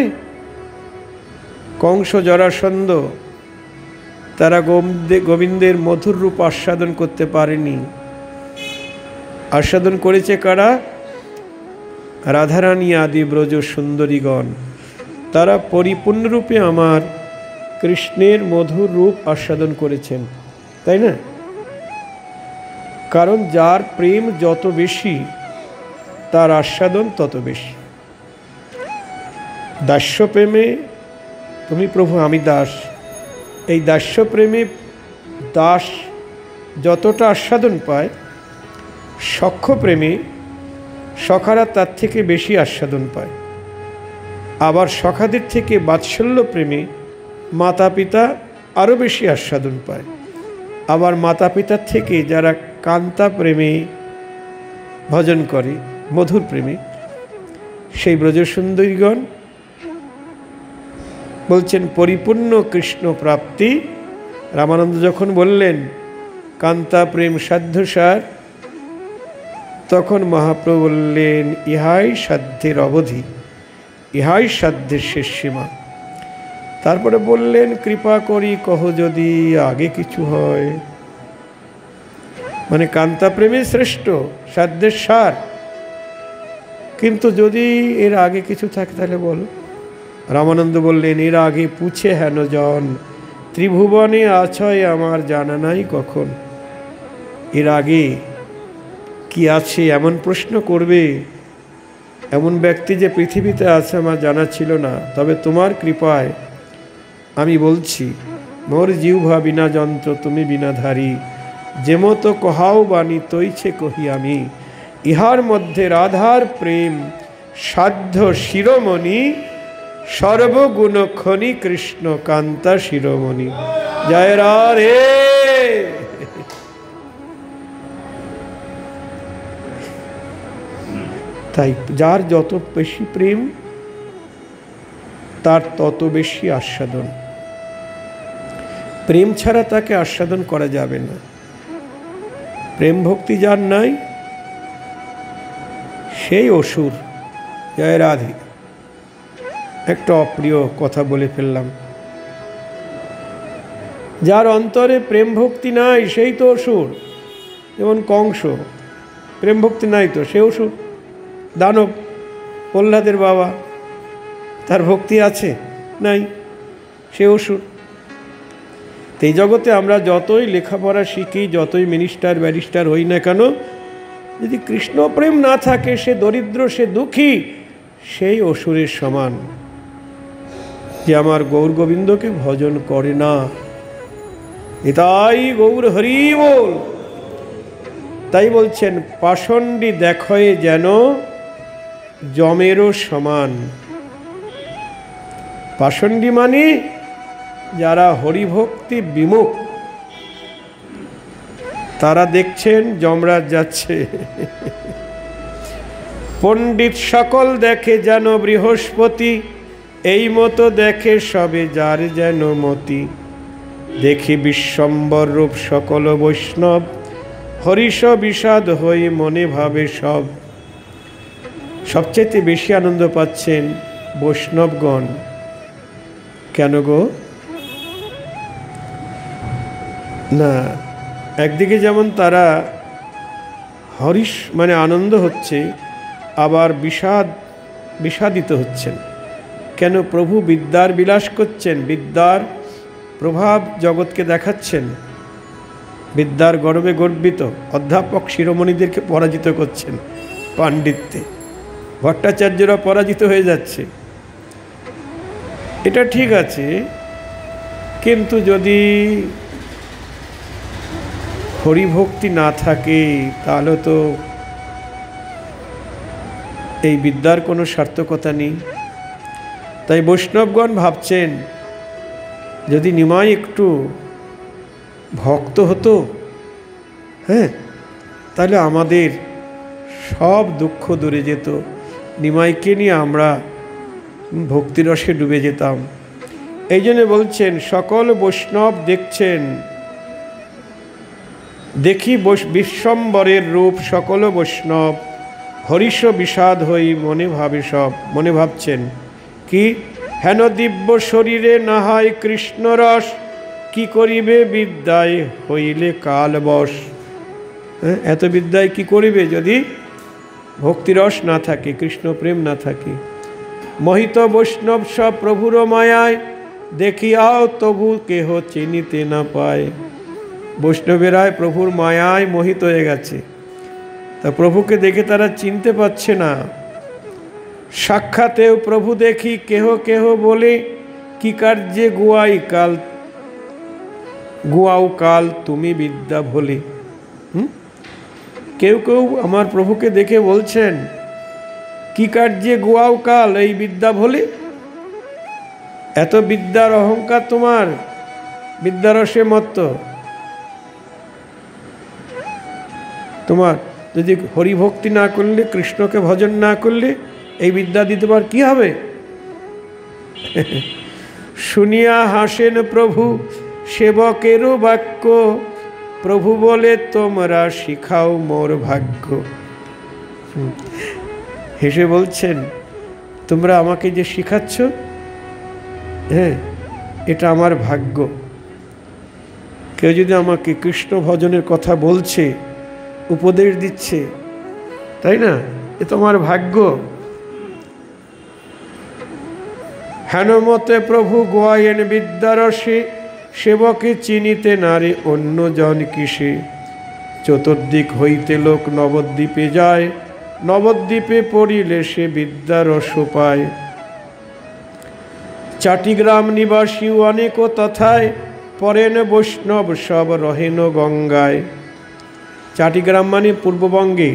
কংস জরাসন্ধ তারা গোবিন্দের মধুর রূপ আস্বাদন করতে পারেনি। আস্বাদন করেছে কারা? রাধারানী আদি ব্রজ সুন্দরীগণ। তারা পরিপূর্ণরূপে আমার কৃষ্ণের মধুর রূপ আস্বাদন করেছেন, তাই না? কারণ যার প্রেম যত বেশি, তার আস্বাদন তত বেশি। দাস্যপ্রেমে তুমি প্রভু আমি দাস, এই দাস্যপ্রেমে দাস যতটা আস্বাদন পায়, সখ্যপ্রেমে সখারা তার থেকে বেশি আস্বাদন পায়। আবার সখাদের থেকে বাৎসল্য প্রেমে মাতা পিতা আরও বেশি আস্বাদন পায়। আবার মাতা পিতার থেকে যারা কান্তা প্রেমে ভজন করে, মধুর প্রেমে, সেই ব্রজসুন্দরীগণ বলছেন পরিপূর্ণ কৃষ্ণ প্রাপ্তি। রামানন্দ যখন বললেন কান্তা প্রেম সাধ্যসার, তখন মহাপ্রভু বললেন ইহাই সাধ্যের অবধি, ইহাই সাধ্যের শেষ সীমা। তারপরে বললেন কৃপা করি কহ যদি আগে কিছু হয়। মানে কান্তা প্রেমে শ্রেষ্ঠ, সাধ্যের সার, কিন্তু যদি এর আগে কিছু থাকে তাহলে বলো। রামানন্দ বললেন এর আগে পুছে হেন জন, ত্রিভুবনে আছয় আমার জানা নাই কখন। এর আগে কি আছে এমন প্রশ্ন করবে এমন ব্যক্তি যে পৃথিবীতে আছে আমার জানা ছিল না। তবে তোমার কৃপায় আমি বলছি, মোর জিহ্বা বিনা যন্ত্র তুমি বিনাধারী, যেমতো কহাও বাণী তৈছে কহি আমি। ইহার মধ্যে রাধার প্রেম সাধ্য শিরোমণি, সর্বগুণ খনি কৃষ্ণ কান্তা শিরোমণি। জয় রাধে। তাই যার যত বেশি প্রেম তার তত বেশি আস্বাদন। প্রেম ছাড়া তাকে আস্বাদন করা যাবে না। প্রেম ভক্তি যার নাই সেই অসুর। জয় রাধে। একটা অপ্রিয় কথা বলে ফেললাম। যার অন্তরে প্রেম ভক্তি নাই সেই তো অসুর। যেমন কংস, প্রেম ভক্তি নাই তো সে অসুর। দানব, প্রহ্লাদের বাবা, তার ভক্তি আছে নাই, সে অসুর। এই জগতে আমরা যতই লেখাপড়া শিখি, যতই মিনিস্টার ব্যারিস্টার হই না কেন, যদি কৃষ্ণ প্রেম না থাকে সে দরিদ্র, সে দুঃখী, সেই অসুরের সমান, যে আমার গৌর গোবিন্দকে ভজন করে না। এটাই গৌর হরি বল। তাই বলছেন পাষণ্ডী দেখয়ে যেন যমেরও সমান। পাষণ্ডী মানে যারা হরিভক্তি বিমুখ, তারা দেখছেন যমরাজ যাচ্ছে। পণ্ডিত সকল দেখে যেন বৃহস্পতি, এই মতো দেখে সবে যার যেন মতি। দেখি বিশ্বম্বর রূপ সকল বৈষ্ণব, হরিষ বিষাদ হই মনে ভাবে সব। সবচেয়ে বেশি আনন্দ পাচ্ছেন বৈষ্ণবগণ। কেন গো? না, একদিকে যেমন তারা হরিষ মানে আনন্দ হচ্ছে, আবার বিষাদিত হচ্ছেন। কেন? প্রভু বিদ্যার বিলাস করছেন, বিদ্যার প্রভাব জগৎকে দেখাচ্ছেন, বিদ্যার গর্বে গর্বিত। অধ্যাপক শিরোমণিদেরকে পরাজিত করছেন পাণ্ডিত্যে, ভট্টাচার্যরা পরাজিত হয়ে যাচ্ছে। এটা ঠিক আছে, কিন্তু যদি হরিভক্তি না থাকে তাহলে তো এই বিদ্যার কোনো সার্থকতা নেই। তাই বৈষ্ণবগণ ভাবছেন যদি নিমাই একটু ভক্ত হতো, হ্যাঁ, তাহলে আমাদের সব দুঃখ দূরে যেত। নিমাইকে নিয়ে আমরা ভক্তিরসে ডুবে যেতাম। এই জন্য বলছেন সকল বৈষ্ণব দেখছেন, দেখি বিশ্বম্বরের রূপ সকল বৈষ্ণব, হরিষ বিষাদ হই মনে ভাবে সব। মনে ভাবছেন কি? হেন দিব্য শরীরে নাহাই কৃষ্ণরস, কি করিবে বিদ্যায় হইলে কালবশ। এত বিদ্যায় কি করিবে যদি ভক্তিরস না থাকে, কৃষ্ণ প্রেম না থাকে। মোহিত বৈষ্ণব সব প্রভুর মায়ায়, দেখিয়াও তবু কেহ চিনিতে না পায়। বৈষ্ণবেরাই প্রভুর মায়ায় মোহিত হয়ে গেছে, তা প্রভুকে দেখে তারা চিনতে পারছে না। সাক্ষাতেও প্রভু দেখি কেহ কেহ বলে, কি কার্যে গুয়াও কাল তুমি বিদ্যা ভোলে। কেউ কেউ আমার প্রভুকে দেখে বলছেন, কি কার্যে গুয়াও কাল, এই বিদ্যা ভোলে। এত বিদ্যার অহংকার তোমার, বিদ্যারসে মত্ত। তোমার যদি হরিভক্তি না করলে, কৃষ্ণকে ভজন না করলে এই বিদ্যা দিতে পার কি হবে? শুনিয়া হাসেন প্রভু সেবকেরও বাক্য, প্রভু বলে তোমরা শিখাও মোর ভাগ্য। হেসে বলছেন, তোমরা আমাকে যে শিখাচ্ছ, হ্যাঁ, এটা আমার ভাগ্য। কেউ যদি আমাকে কৃষ্ণ ভজনের কথা বলছে, উপদেশ দিচ্ছে, তাই না, এ তোমার ভাগ্য। হেন মতে প্রভু গোয়ায়েন বিদ্যারসে, সেবকে চিনিতে নারে অন্য জন কিসে। চতুর্দিক হইতে লোক নবদ্বীপে যায়, নবদ্বীপে পড়িলে সে বিদ্যারস পায়। চাটিগ্রাম নিবাসী অনেক তথায়, পরেন বৈষ্ণব সব রহেন গঙ্গায়। চাটিগ্রাম মানে পূর্ববঙ্গে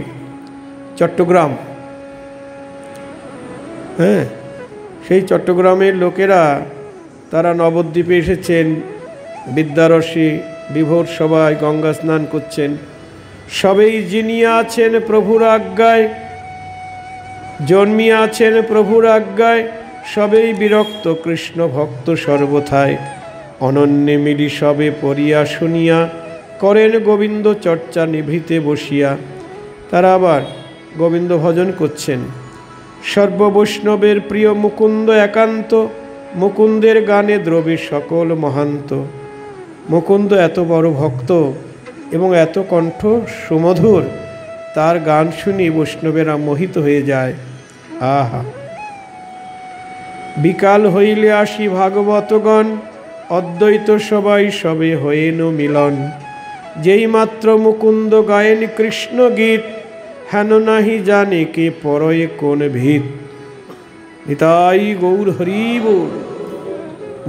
চট্টগ্রাম, হ্যাঁ, সেই চট্টগ্রামের লোকেরা তারা নবদ্বীপে এসেছেন, বিদ্যারসে বিভোর সবাই গঙ্গা স্নান করছেন। সবেই জিনিয়া আছেন প্রভুর আজ্ঞায়, জন্মিয়া আছেন প্রভুর আজ্ঞায়। সবেই বিরক্ত কৃষ্ণ ভক্ত সর্বথায়, অনন্যে মিলি সবে পড়িয়া শুনিয়া, করেন গোবিন্দ চর্চা নিভৃতে বসিয়া। তারা আবার গোবিন্দ ভজন করছেন। সর্ববৈষ্ণবের প্রিয় মুকুন্দ একান্ত, মুকুন্দের গানে দ্রবে সকল মহান্ত। মুকুন্দ এত বড় ভক্ত এবং এত কণ্ঠ সুমধুর, তার গান শুনি বৈষ্ণবেরা মোহিত হয়ে যায়। আহা! বিকাল হইলে আসি ভাগবতগণ, অদ্বৈত সবাই সবে হয়েন মিলন। যেই মাত্র মুকুন্দ গায়েন কৃষ্ণ গীত, হেন নাহি জানে কে পরয়ে কোন ভিত। নিতাই গৌর হরি বল।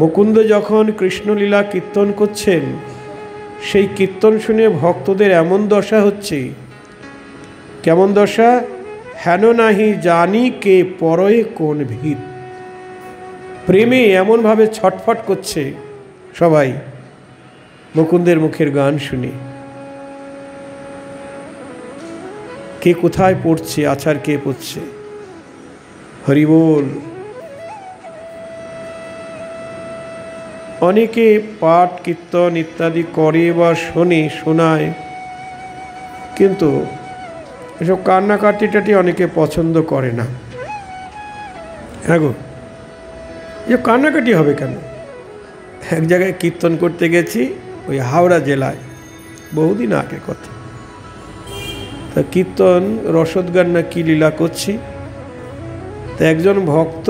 মুকুন্দ যখন কৃষ্ণলীলা কীর্তন করছেন, সেই কীর্তন শুনে ভক্তদের এমন দশা হচ্ছে। কেমন দশা? হেন নাহি জানি কে পরয়ে কোন ভিত। প্রেমে এমনভাবে ছটফট করছে সবাই মুকুন্দের মুখের গান শুনে। কে কোথায় পড়ছে, আছাড় কে পড়ছে। হরি বল। অনেকে পাঠ কীর্তন ইত্যাদি করে বা শোনায়, কিন্তু এসব কান্নাকাটিটাটি অনেকে পছন্দ করে না। হ্যাঁ গো, এ কান্নাকাটি হবে কেন? এক জায়গায় কীর্তন করতে গেছি, ওই হাওড়া জেলায়, বহুদিন আগে কথা। তা কীর্তন রসদগান না কি লীলা করছি, তা একজন ভক্ত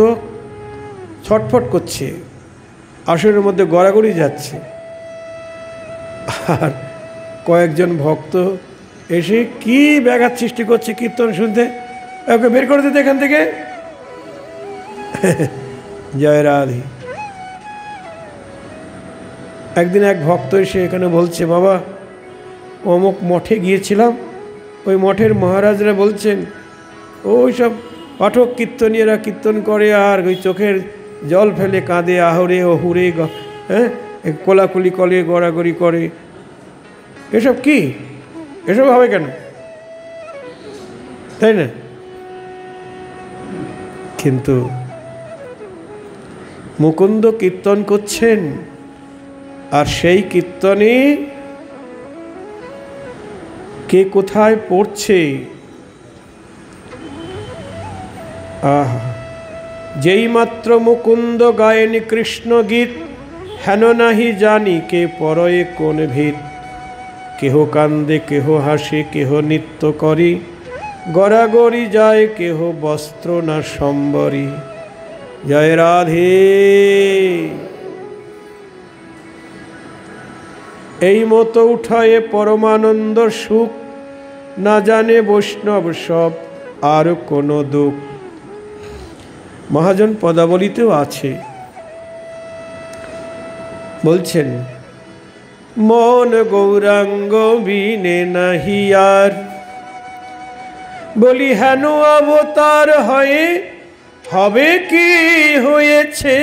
ছটফট করছে, আসরের মধ্যে গড়াগড়ি যাচ্ছে। আর কয়েকজন ভক্ত এসে কি ব্যাঘাত সৃষ্টি করছে কীর্তন শুনতে, ওকে বের করে দিতে এখান থেকে। জয় রাধে। একদিন এক ভক্ত এসে এখানে বলছে, বাবা অমুক মঠে গিয়েছিলাম, ওই মঠের মহারাজরা বলছেন ওই সব পাঠক কীর্তনীয়রা কীর্তন করে আর ওই চোখের জল ফেলে কাঁদে, আহরে ও হুরে, হ্যাঁ, কোলাকুলি কলে গড়াগড়ি করে। এসব কি? এসব হবে কেন? তাই না? কিন্তু মুকুন্দ কীর্তন করছেন, আর সেই কীর্তনে কে কোথায় পড়ছে। আহা! যেই মাত্র মুকুন্দ গায়েন কৃষ্ণ গীত, হেন নাহি জানি কে পরয়ে কোন ভিত। কেহ কান্দে, কেহ হাসে, কেহ নৃত্য করি, গড়াগড়ি যায় কেহ বস্ত্র না সম্বরী। জয় রাধে। এই মতো উঠায়ে পরমানন্দ সুখ, না জানে বৈষ্ণব সব আর কোনো দুঃখ। মহাজন পদাবলিতেও আছে। বলছেন, মন গৌরাঙ্গ বিনে নাহি আর, বলি হেন অবতার হয়ে হবে কি হয়েছে,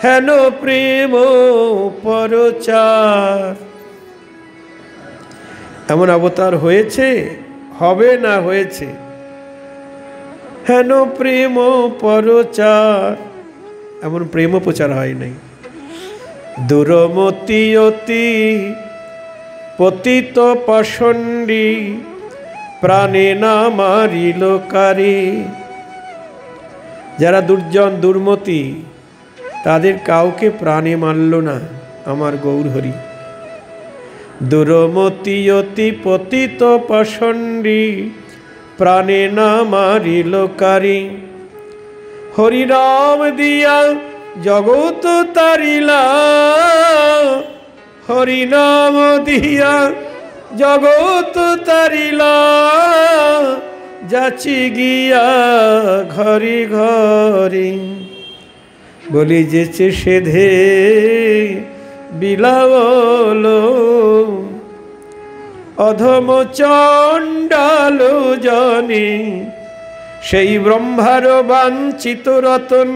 হেন প্রেম পরচার। এমন অবতার হয়েছে, হবে না হয়েছে, হেন প্রেম পরচার, এমন প্রেম প্রচার হয় নাই। দুরমতি অতি পতিত পাষণ্ডী, প্রাণে না মারিল কারে। যারা দুর্জন দুর্মতি, তাদের কাউকে প্রাণে মারল না আমার গৌরহরি। দুরমতি অতি পতিত পাষণ্ডী, প্রাণে না মারিল কারে। হরিনাম দিয়া জগৎ তারিলা, হরিনাম দিয়া জগৎ তারিলা, যাচি গিয়া ঘরে ঘরে। বলি যেচে সেধে বিলাবল, অধম চণ্ডাল জনে, সেই ব্রহ্মার বাঞ্ছিত রতন,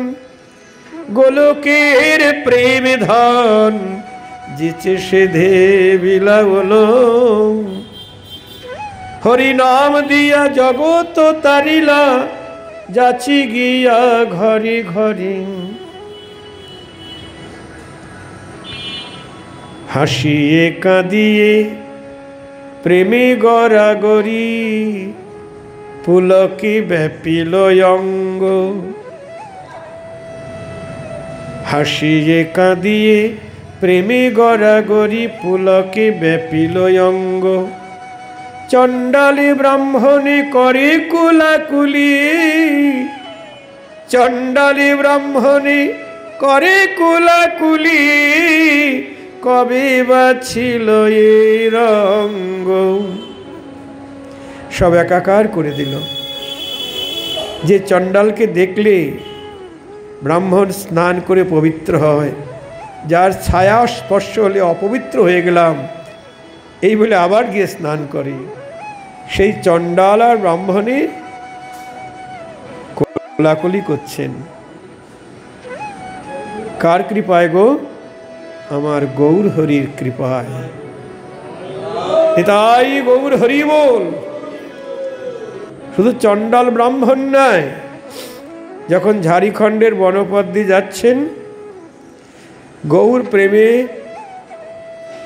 গোলকের প্রেম ধন, যেচে সেধে বিলাবল। হরিনাম দিয়া জগৎ তারিলা, যাচি গিয়া ঘরে ঘরে। হাসিয়ে কাঁদিয়ে প্রেমে গড়াগড়ি, পুলকে ব্যাপিল অঙ্গ। হাসিয়ে কাঁদিয়ে প্রেমে গড়াগড়ি, পুলকে ব্যাপিল অঙ্গ। চণ্ডালী ব্রাহ্মণে করে কুলাকুলি, চণ্ডালী ব্রাহ্মণে করে কুলাকুলি, কবে বা ছিল এই রঙ্গ। সব একাকার করে দিল। যে চণ্ডালকে দেখলে ব্রাহ্মণ স্নান করে পবিত্র হয়, যার ছায়া স্পর্শ হলে অপবিত্র হয়ে গেলাম এই বলে আবার গিয়ে স্নান করে, সেই চণ্ডাল আর ব্রাহ্মণে কোলাকুলি করছেন। কার কৃপায় গো? আমার গৌর হরির কৃপায়। তাই গৌর হরি বল। শুধু চণ্ডাল ব্রাহ্মণ নয়, যখন ঝাড়খণ্ডের বনপথ দিয়ে যাচ্ছেন, গৌর প্রেমে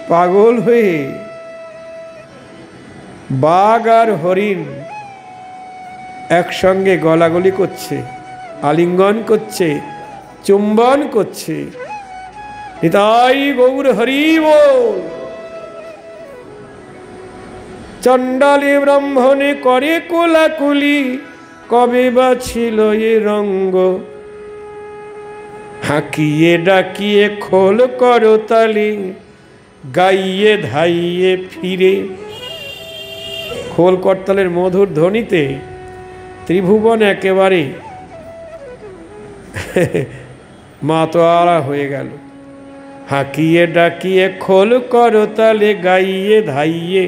পাগল হয়ে বাঘ আর হরিণ একসঙ্গে গলাগলি করছে, আলিঙ্গন করছে, চুম্বন করছে। তাই গৌর হরি বল। চণ্ডালী ব্রাহ্মণে করে কোলাকুলি, কবে বা ছিল এ রঙ্গ। হাঁকিয়ে ডাকিয়ে খোল করতালি, গাইয়ে ধাইয়ে ফিরে। খোল করতালের মধুর ধ্বনিতে ত্রিভুবন একেবারে মাতোয়ারা হয়ে গেল। হাঁকিয়ে ডাকিয়ে খোল করতালে, গাইয়ে ধাইয়ে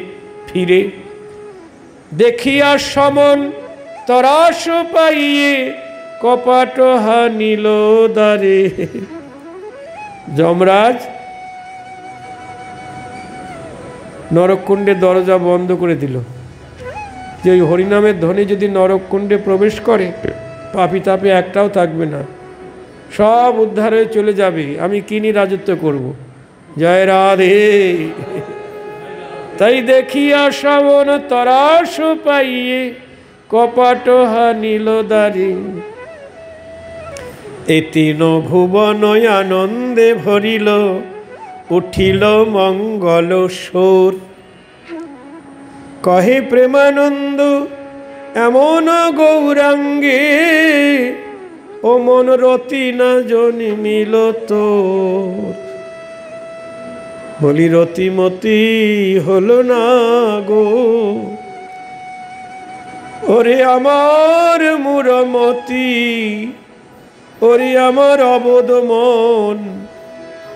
ফিরে। দেখিয়া সমন তরাস পাইয়ে, কপাট হানিল দ্বারে। যমরাজ নরককুণ্ডের দরজা বন্ধ করে দিল, যে ওই হরিনামের ধ্বনি যদি নরককুণ্ডে প্রবেশ করে, পাপি তাপে একটাও থাকবে না, সব উদ্ধার হয়ে চলে যাবে। আমি কিনি রাজত্ব করব। জয় রাধে। তাই দেখিয়া শ্রাবণ তরাস পাইয়ে, কপাট হানিল দ্বারে। এ তিন ভুবন আনন্দে ভরিল, উঠিল মঙ্গল সুর। কহে প্রেমানন্দ এমন গৌরাঙ্গে, ও মন রতি না জন্মিল তোর। বলি রতিমতি হলো না গো, ও ওরে আমার মুরমতি, ওরে আমার অবোধ মন,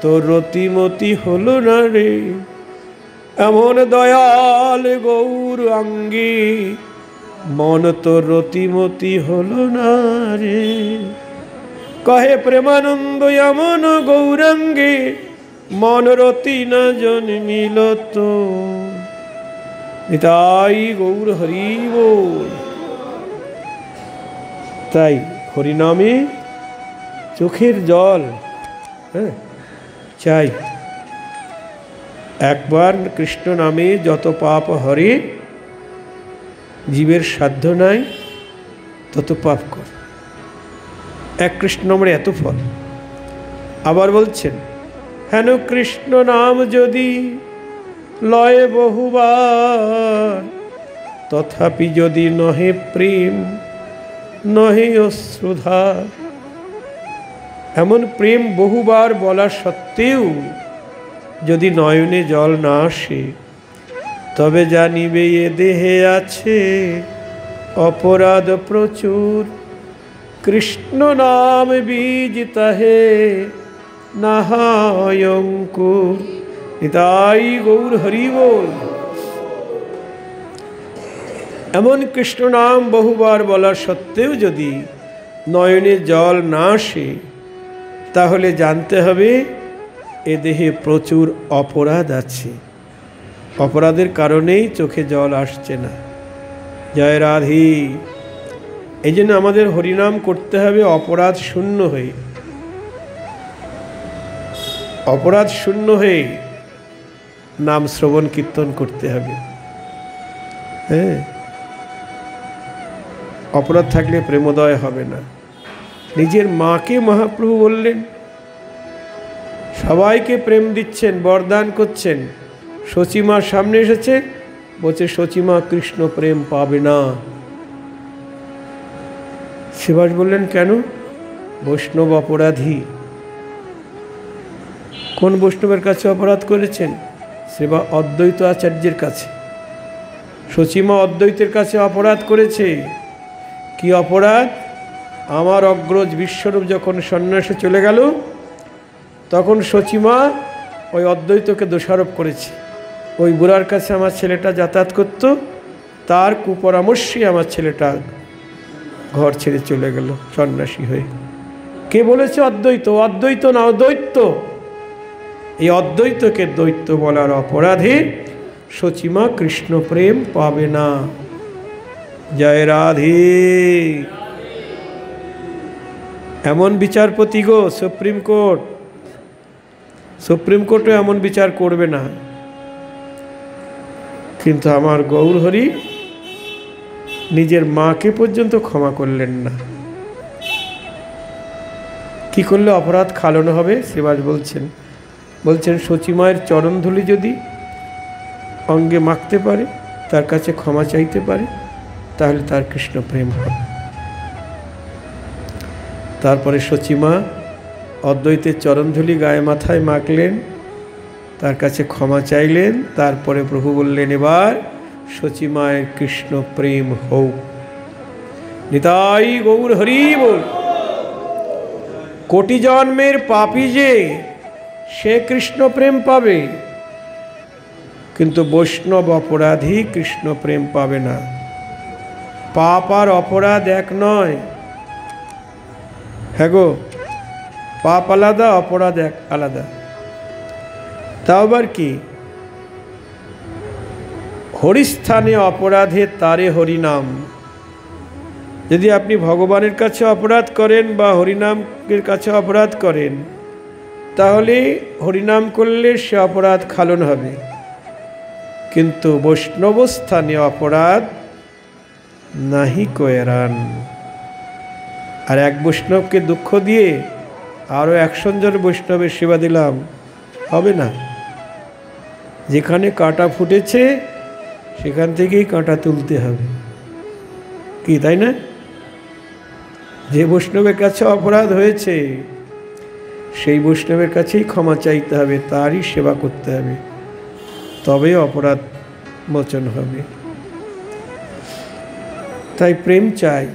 তোর রতিমতি হলো না রে। এমন দয়াল গৌর অঙ্গে মন তোর রতিমতি হলো না রে। কহে প্রেমানন্দ এমন গৌরাঙ্গে মন রতি না জন্মিল তো। নিতাই গৌর হরি বল। তাই হরিনামে চোখের জল চাই। একবার কৃষ্ণ নামে যত পাপ হরে, জীবের সাধ্য নাই তত পাপ কর। এক কৃষ্ণ নামের এত ফল। আবার বলছেন, হেন কৃষ্ণ নাম যদি লয় বহুবার, তথাপি যদি নহে প্রেম নহে অশ্রুধার। এমন প্রেম বহুবার বলা সত্ত্বেও যদি নয়নে জল না আসে, তবে জানিবে এ দেহে আছে অপরাধ প্রচুর। কৃষ্ণ নাম বীজ তাহে নাহায় অঙ্কুর। নিতাই গৌর হরি বল। এমন কৃষ্ণ নাম বহুবার বলা সত্ত্বেও যদি নয়নে জল না আসে, তাহলে জানতে হবে এ দেহে প্রচুর অপরাধ আছে। অপরাধের কারণেই চোখে জল আসছে না। জয় রাধে। এই জন্য আমাদের হরিনাম করতে হবে অপরাধ শূন্য হয়ে। অপরাধ শূন্য হয়ে নাম শ্রবণ কীর্তন করতে হবে। হ্যাঁ, অপরাধ থাকলে প্রেমোদয় হবে না। নিজের মাকে মহাপ্রভু বললেন, সবাইকে প্রেম দিচ্ছেন, বরদান করছেন। সচিমার সামনে এসেছে, বলছে সচিমা কৃষ্ণ প্রেম পাবে না। শ্রীবাস বললেন, কেন? বৈষ্ণব অপরাধী। কোন বৈষ্ণবের কাছে অপরাধ করেছেন? শ্রীবা অদ্বৈত আচার্যের কাছে। সচিমা অদ্বৈতের কাছে অপরাধ করেছে। কি অপরাধ? আমার অগ্রজ বিশ্বরূপ যখন সন্ন্যাসে চলে গেল, তখন সচিমা ওই অদ্বৈতকে দোষারোপ করেছে। ওই বুড়ার কাছে আমার ছেলেটা যাতায়াত করত, তার কুপরামর্শে আমার ছেলেটা ঘর ছেড়ে চলে গেল সন্ন্যাসী হয়ে। কে বলেছে? অদ্বৈত। অদ্বৈত না, অদ্বৈত। এই অদ্বৈতকে দ্বৈত বলার অপরাধে সচিমা কৃষ্ণ প্রেম পাবে না। জয় রাধে। এমন বিচারপতি গো সুপ্রিম কোর্ট। সুপ্রিম কোর্টও এমন বিচার করবে না, কিন্তু আমার গৌর হরি নিজের মাকে পর্যন্ত ক্ষমা করলেন না। কি করলে অপরাধ খালানো হবে? শ্রীবাস বলছেন সচিমায়ের চরণধুলি যদি অঙ্গে মাখতে পারে, তার কাছে ক্ষমা চাইতে পারে, তাহলে তার কৃষ্ণ প্রেম হবে। তারপরে সচিমা অদ্বৈতের চরণধুলি গায়ে মাথায় মাখলেন, তার কাছে ক্ষমা চাইলেন। তারপরে প্রভু বললেন, এবার সচিমায়ের কৃষ্ণ প্রেম হোক। নিতাই গৌর হরি বল। কোটি জন্মের পাপী যে সে কৃষ্ণ প্রেম পাবে, কিন্তু বৈষ্ণব অপরাধী কৃষ্ণ প্রেম পাবে না। পাপ আর অপরাধ এক নয়। হ্যাঁ গো, পাপ আলাদা, অপরাধ এক আলাদা। তাও আবার কি? হরিস্থানে অপরাধে তারে হরিনাম। যদি আপনি ভগবানের কাছে অপরাধ করেন বা হরিনামের কাছে অপরাধ করেন, তাহলে হরিনাম করলে সে অপরাধ খালন হবে। কিন্তু বৈষ্ণব স্থানে অপরাধ নাহি কয়রান। আর এক বৈষ্ণবকে দুঃখ দিয়ে আরও 100 জন বৈষ্ণবের সেবা দিলাম, হবে না। যেখানে কাঁটা ফুটেছে সেখান থেকেই কাঁটা তুলতে হবে, কি তাই না? যে বৈষ্ণবের কাছে অপরাধ হয়েছে সেই বৈষ্ণবের কাছেই ক্ষমা চাইতে হবে, তারই সেবা করতে হবে, তবে অপরাধ মোচন হবে। তাই প্রেম চাই,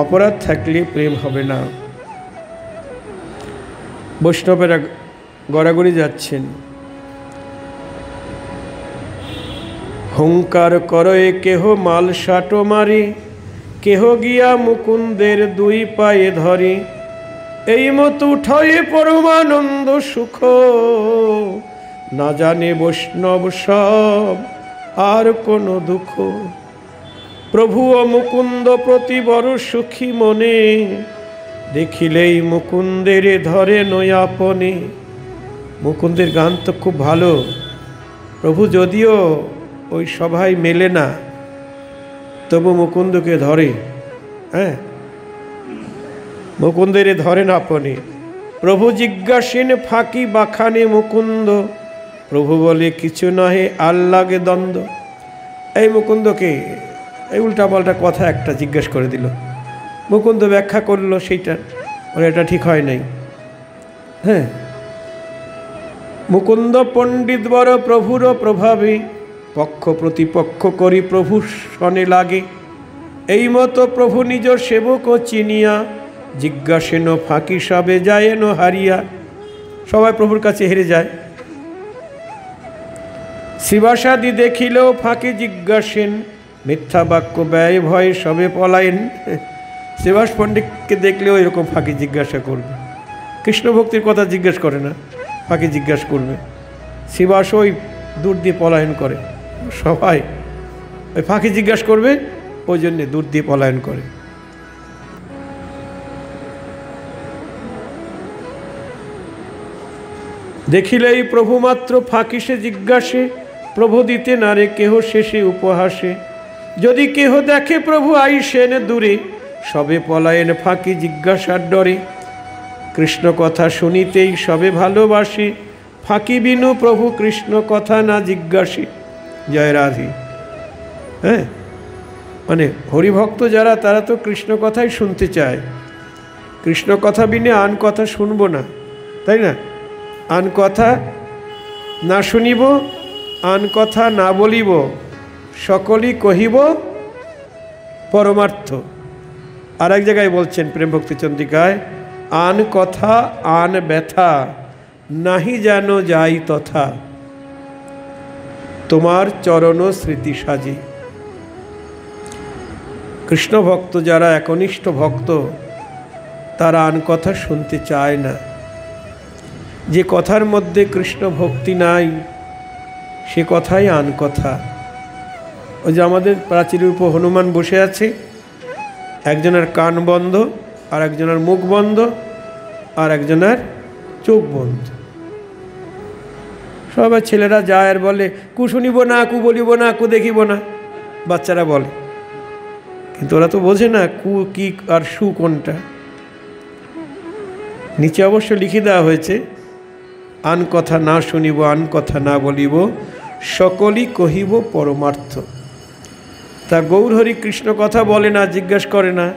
অপরাধ থাকলে প্রেম হবে না। বৈষ্ণবেরা গড়াগড়ি যাচ্ছেন, হুঙ্কার করয়ে কেহ মাল সাটো মারি, কেহ গিয়া মুকুন্দের দুই পায়ে ধরে, এই মত উঠায়ে পরমানন্দ সুখ, না জানে বৈষ্ণব সব আর কোনো দুঃখ। প্রভু ও মুকুন্দ প্রতি বড় সুখী মনে, দেখিলেই মুকুন্দের ধরে নয়াপনে। মুকুন্দের গান তো খুব ভালো, প্রভু যদিও ওই সভায় মেলে না, তবু মুকুন্দকে ধরে। হ্যাঁ, মুকুন্দের ধরেন আপনে। প্রভু জিজ্ঞাসেন ফাঁকি বাখানে মুকুন্দ, প্রভু বলে কিছু নহে আর লাগে দ্বন্দ্ব। এই মুকুন্দকে এই উল্টাপাল্টা কথা একটা জিজ্ঞেস করে দিল, মুকুন্দ ব্যাখ্যা করলো সেইটা, বলে এটা ঠিক হয় নাই। হ্যাঁ, মুকুন্দ পণ্ডিত বড় প্রভুর প্রভাবে, পক্ষ প্রতিপক্ষ করি প্রভু শনে লাগে। এই মতো প্রভু নিজ সেবক চিনিয়া, জিজ্ঞাসেন ফাঁকি সবে যায়েন হারিয়া। সবাই প্রভুর কাছে হেরে যায়। শিবাসাদি দেখিলেও ফাঁকি জিজ্ঞাসেন, মিথ্যা বাক্য ব্যয় ভয়ে সবে পলায়েন। শিবাস পণ্ডিতকে দেখলেও এরকম ফাঁকি জিজ্ঞাসা করবে, কৃষ্ণ ভক্তির কথা জিজ্ঞেস করে না, ফাঁকি জিজ্ঞাসা করবে। শিবাস ওই দূর দিয়ে পলায়ন করে, সবাই ওই ফাঁকি জিজ্ঞাসা করবে, ওই জন্যে দূর দিয়ে পলায়ন করে। দেখিলেই প্রভু মাত্র ফাঁকি সে জিজ্ঞাসে, প্রভু দিতে নারে কেহ শেষে উপহাসে। যদি কেহ দেখে প্রভু আইসেন দূরে, সবে পলায়েন ফাঁকি জিজ্ঞাসার ডরে। কৃষ্ণ কথা শুনিতেই সবে ভালোবাসে, ফাঁকি বিনু প্রভু কৃষ্ণ কথা না জিজ্ঞাসে। জয় রাধে। হ্যাঁ, মানে হরিভক্ত যারা, তারা তো কৃষ্ণ কথাই শুনতে চায়। কৃষ্ণ কথা বিনে আন কথা শুনবো না, তাই না? আন কথা না শুনিব, আন কথা না বলিব, সকলই কহিব পরমার্থ। আর এক জায়গায় বলছেন প্রেম ভক্তি চন্দ্রিকায়, আন কথা আন ব্যথা, নাহি যেন যাই তথা, তোমার চরণ স্মৃতি সাজি। কৃষ্ণ ভক্ত যারা, একনিষ্ঠ ভক্ত, তারা আন কথা শুনতে চায় না। যে কথার মধ্যে কৃষ্ণ ভক্তি নাই, সে কথাই আন কথা। ওই যে আমাদের প্রাচীরের উপর হনুমান বসে আছে, একজনের কান বন্ধ, আর একজনের মুখ বন্ধ, আর একজনের চোখ বন্ধ। সবাই ছেলেরা যায় আর বলে, কু শুনিব না, কু বলিব না, কু দেখিব না, বাচ্চারা বলে। কিন্তু ওরা তো বোঝে না কু কি আর সু কোনটা। নিচে অবশ্য লিখে দেওয়া হয়েছে, আন কথা না শুনিব, আন কথা না বলিব, সকলই কহিব পরমার্থ। তা গৌরহরি কৃষ্ণ কথা বলে না, জিজ্ঞাসা করে না,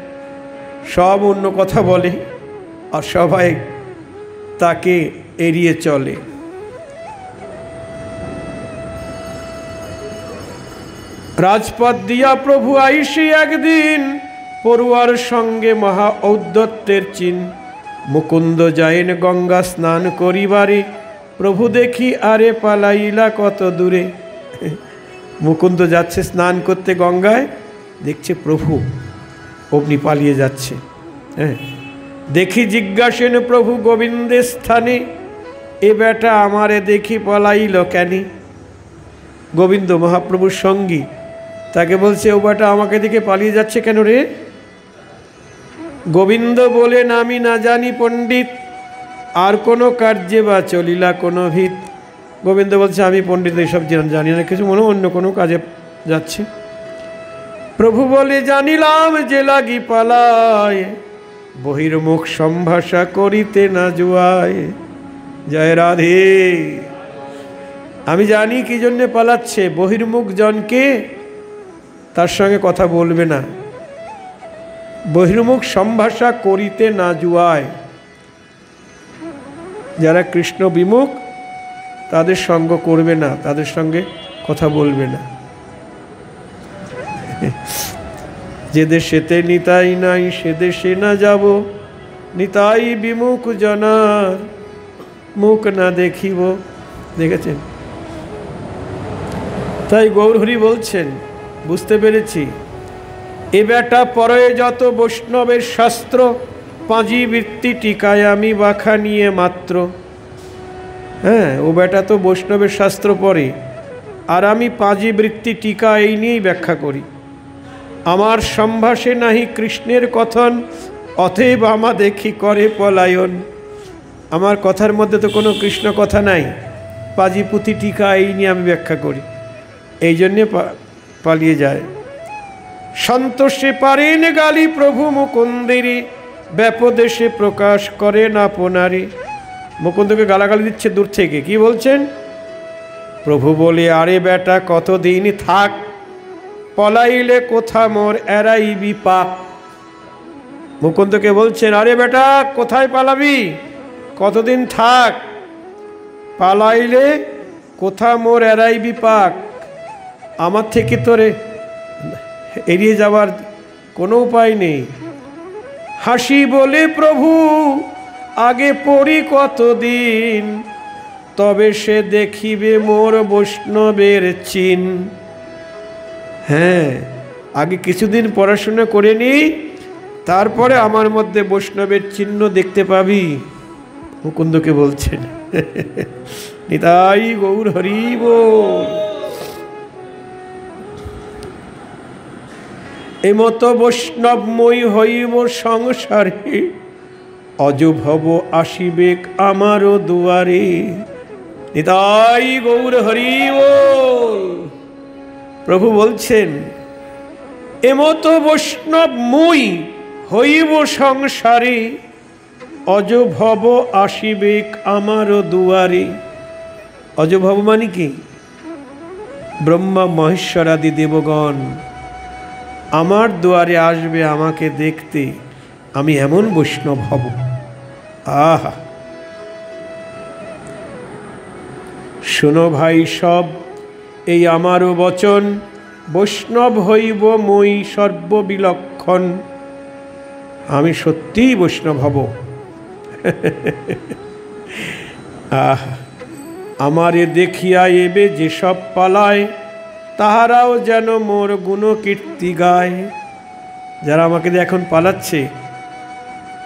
সব অন্য কথা বলে, আর সবাই তাকে এড়িয়ে চলে। রাজপথ দিয়া প্রভু আইসি একদিন, পড়ুয়ার সঙ্গে মহা ঔদ্ধত্যের চিন। মুকুন্দ যায়েন গঙ্গা স্নান করিবারে, প্রভু দেখি আরে পালাইলা কত দূরে। মুকুন্দ যাচ্ছে স্নান করতে গঙ্গায়, দেখছে প্রভু অগ্নি পালিয়ে যাচ্ছে। হ্যাঁ, দেখি জিজ্ঞাসেন প্রভু গোবিন্দের স্থানে, এ বেটা আমারে দেখি পলাইল কেনে। গোবিন্দ মহাপ্রভুর সঙ্গী, তাকে বলছে, ও বেটা আমাকে দেখে পালিয়ে যাচ্ছে কেন রে? গোবিন্দ বলেন, আমি না জানি পণ্ডিত, আর কোনো কার্যে বা চলিলা কোনো ভিত। গোবিন্দ বলছে, আমি পণ্ডিত এইসব জানি না কিছু, মনে অন্য কোনো কাজে যাচ্ছে। প্রভু বলে, জানিলাম যে লাগি পালায়, বহির্মুখ সম্ভাষা করিতে না জুয়ায়। জয় রাধে। আমি জানি কি জন্যে পালাচ্ছে, বহির্মুখ জনকে তার সঙ্গে কথা বলবে না, বহির্মুখ সম্ভাষা করিতে না জুয়ায়। যারা কৃষ্ণ বিমুখ, তাদের সঙ্গ করবে না, তাদের সঙ্গে কথা বলবে না। যে দেশেতে নিতাই নাই সে দেশে না যাব, নিতাই বিমুখ জনার মুখ না দেখিব। দেখেছেন? তাই গৌরহরি বলছেন, বুঝতে পেরেছি এ বেটা পরে যত বৈষ্ণবের শাস্ত্র, পাঁজি বৃত্তি টিকায় আমি বাখা নিয়ে মাত্র। হ্যাঁ, ও বেটা তো বৈষ্ণবের শাস্ত্র পড়ে, আর আমি পাঁজি বৃত্তি টিকা এই নিয়েই ব্যাখ্যা করি। আমার সম্ভাষে নাহি কৃষ্ণের কথন, অতএব আমা দেখি করে পলায়ন। আমার কথার মধ্যে তো কোনো কৃষ্ণ কথা নাই, পাঁজি পুঁথি টিকা এই নিয়ে আমি ব্যাখ্যা করি, এই জন্যে পালিয়ে যায়। সন্তোষে পারেন গালি প্রভু মুকুন্দেরই, ব্যাপদেশে প্রকাশ করেন আপনারে। মুকুন্দকে গালাগালি দিচ্ছে দূর থেকে, কি বলছেন? প্রভু বলে, আরে বেটা কতদিন থাক, পলাইলে কোথা মোর এড়াইবি পাপ। মুকুন্দকে বলছেন, আরে বেটা কোথায় পালাবি, কতদিন থাক, পালাইলে কোথা মোর এড়াইবি পাক। আমার থেকে তোরে এড়িয়ে যাওয়ার কোনো উপায় নেই। হাসি বলে, প্রভু আগে পড়ি কতদিন, তবে সে দেখিবে মোর বৈষ্ণবের চিন। হ্যাঁ, আগে কিছুদিন পড়াশোনা করে নি, তারপরে আমার মধ্যে বৈষ্ণবের চিহ্ন দেখতে পাবি। মুকুন্দকে বলছেন। নিতাই গৌর হরি বল। এমতো বৈষ্ণবময়ী হইব সংসারে, অজভব আসিবেক আমারও দুয়ারে। নিতাই গৌর হরি বল। প্রভু বলছেন, এমতো বৈষ্ণবময়ী হইব সংসারে, অজভব আসিবেক আমারও দুয়ারে। অজভব মানে কি? ব্রহ্মা মহেশ্বরাদি দেবগণ আমার দুয়ারে আসবে আমাকে দেখতে, আমি এমন বৈষ্ণব হব। আহা, শোনো ভাই সব এই আমারও বচন, বৈষ্ণব হইব মই সর্ববিলক্ষণ। আমি সত্যিই বৈষ্ণব হব। আহা, আমারে দেখিয়া এবে যেসব পালায়, তাহারাও যেন মোর গুণকীর্তি গায়। যারা আমাকে এখন পালাচ্ছে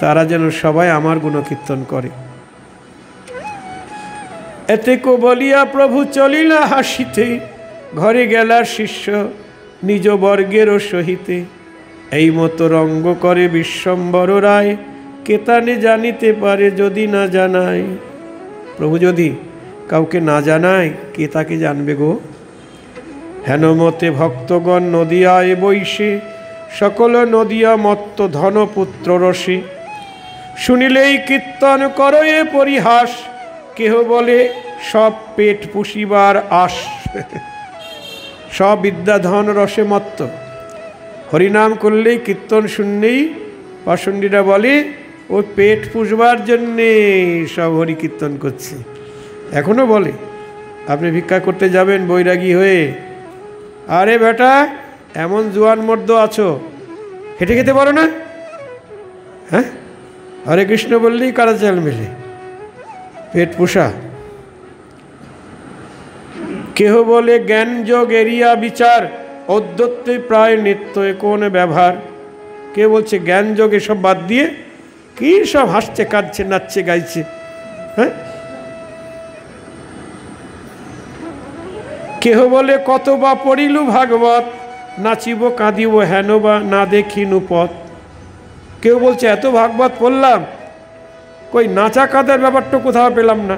তারা যেন সবাই আমার গুণকীর্তন করে। এতেকো বলিয়া প্রভু চলিলা হাসিতে, ঘরে গেলার শিষ্য নিজ বর্গেরও সহিতে। এই মতো রঙ্গ করে বিশ্বম্বর রায়, কেতানে জানিতে পারে যদি না জানায়। প্রভু যদি কাউকে না জানায়, কে তাকে জানবে গো? হেন মতে ভক্তগণ নদিয়ায় বৈশে, সকল নদিয়া মত্ত ধনপুত্র রসে। শুনিলেই কীর্তন করয়ে পরিহাস, কেহ বলে সব পেট পুষিবার আস। সব বিদ্যা ধন রসে মত্ত, হরিনাম করলেই কীর্তন শুনলেই পাষণ্ডীরা বলে ও পেট পুষবার জন্যে সব হরি কীর্তন করছে। এখনও বলে, আপনি ভিক্ষা করতে যাবেন বৈরাগী হয়ে, আরে বেটা এমন জোয়ান মর্দ আছো, হেঁটে খেতে পারো না? হ্যাঁ, হরে কৃষ্ণ বললেই কারা চাল মেলে, পেট পোষা। কেহ বলে জ্ঞান যোগ এরিয়া বিচার, অদ্যত্বে প্রায় নিত্য কোন ব্যবহার। কে বলছে জ্ঞান যোগ এসব বাদ দিয়ে কি সব হাসছে কাঁদছে নাচছে গাইছে। হ্যাঁ, কেহ বলে কত বা পড়িলু ভাগবত, নাচিব কাঁদিব হেন বা না দেখিনু পথ। কেউ বলছে এত ভাগবত পড়লাম, কই নাচা কাঁদার ব্যাপারটা কোথাও পেলাম না।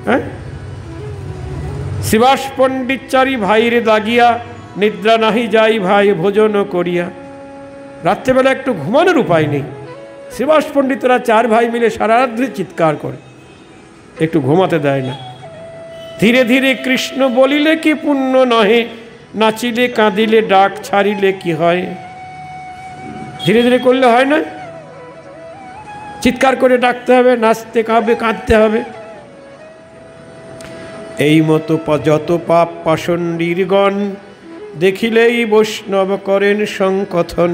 হ্যাঁ, শিবাস পণ্ডিতচারী ভাইরে দাগিয়া, নিদ্রা নাহি যাই ভাই ভোজন করিয়া। রাত্রেবেলা একটু ঘুমানোর উপায় নেই, শিবাস পণ্ডিতরা চার ভাই মিলে সারা রাত্রি চিৎকার করে, একটু ঘুমাতে দেয় না। ধীরে ধীরে কৃষ্ণ বলিলে কি পুণ্য নহে, নাচিলে কাঁদিলে ডাক ছাড়িলে কি হয়। ধীরে ধীরে করলে হয় না, চিৎকার করে ডাকতে হবে, নাচতে হবে, কাঁদতে হবে। এই মতো যত পাপ পাষণ্ডীরগণ, দেখিলেই বৈষ্ণব করেন সংকথন।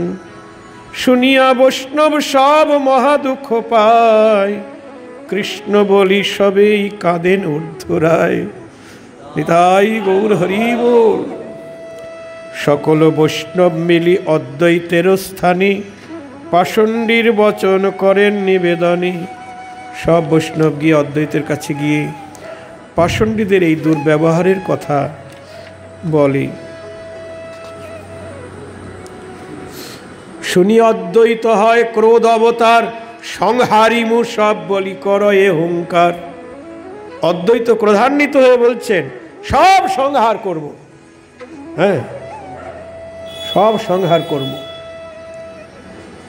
শুনিয়া বৈষ্ণব সব মহা দুঃখ পায়, কৃষ্ণ বলি সবেই কাঁদেন ঊর্ধ্বরায়। নিতাই গৌর হরি বল। সকল বৈষ্ণব মিলি অদ্বৈতের স্থানে পাষণ্ডীর বচন করেন নিবেদনে। সব বৈষ্ণব গিয়ে অদ্বৈতের কাছে গিয়ে পাষণ্ডীদের এই দুর্ব্যবহারের কথা বলে। শুনি অদ্বৈত হয় ক্রোধ অবতার, সংহারিমু সব বলি কর এ হুঙ্কার। অদ্বৈত ক্রোধান্বিত হয়ে বলছেন সব সংহার করব, হ্যাঁ সব সংহার করব।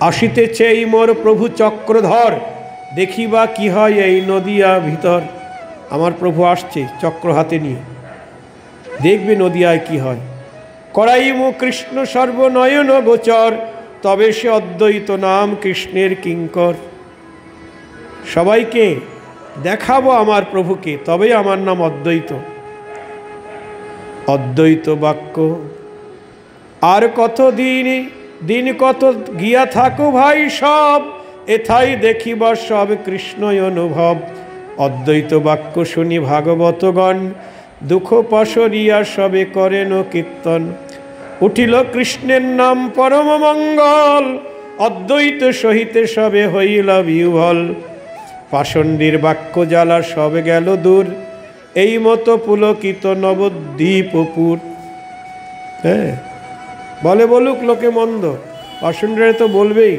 আসিতেছে এই মোর প্রভু চক্রধর, দেখিবা কি হয় এই নদিয়া ভিতর। আমার প্রভু আসছে চক্র হাতে নিয়ে, দেখবে নদিয়ায় কি হয়। করাইমু কৃষ্ণ সর্বনয়ন গোচর, তবে সে অদ্বৈত নাম কৃষ্ণের কিঙ্কর। সবাইকে দেখাবো আমার প্রভুকে, তবেই আমার নাম অদ্বৈত। অদ্বৈত বাক্য আর কত দিন কত গিয়া থাকো ভাই সব, এথাই দেখিবার সব কৃষ্ণই অনুভব। অদ্বৈত বাক্য শুনি ভাগবতগণ, দুঃখ পাশরিয়া সবে করেন কীর্তন। উঠিল কৃষ্ণের নাম পরম মঙ্গল, অদ্বৈত সহিতে সবে হইল বিহ্বল। পাষণ্ডীর বাক্য জ্বালা সবে গেল দূর, এই মতো পুলকিত নবদ্বীপপুর। হ্যাঁ বলে বলুক লোকে মন্দ, পাষণ্ডীরা তো বলবেই।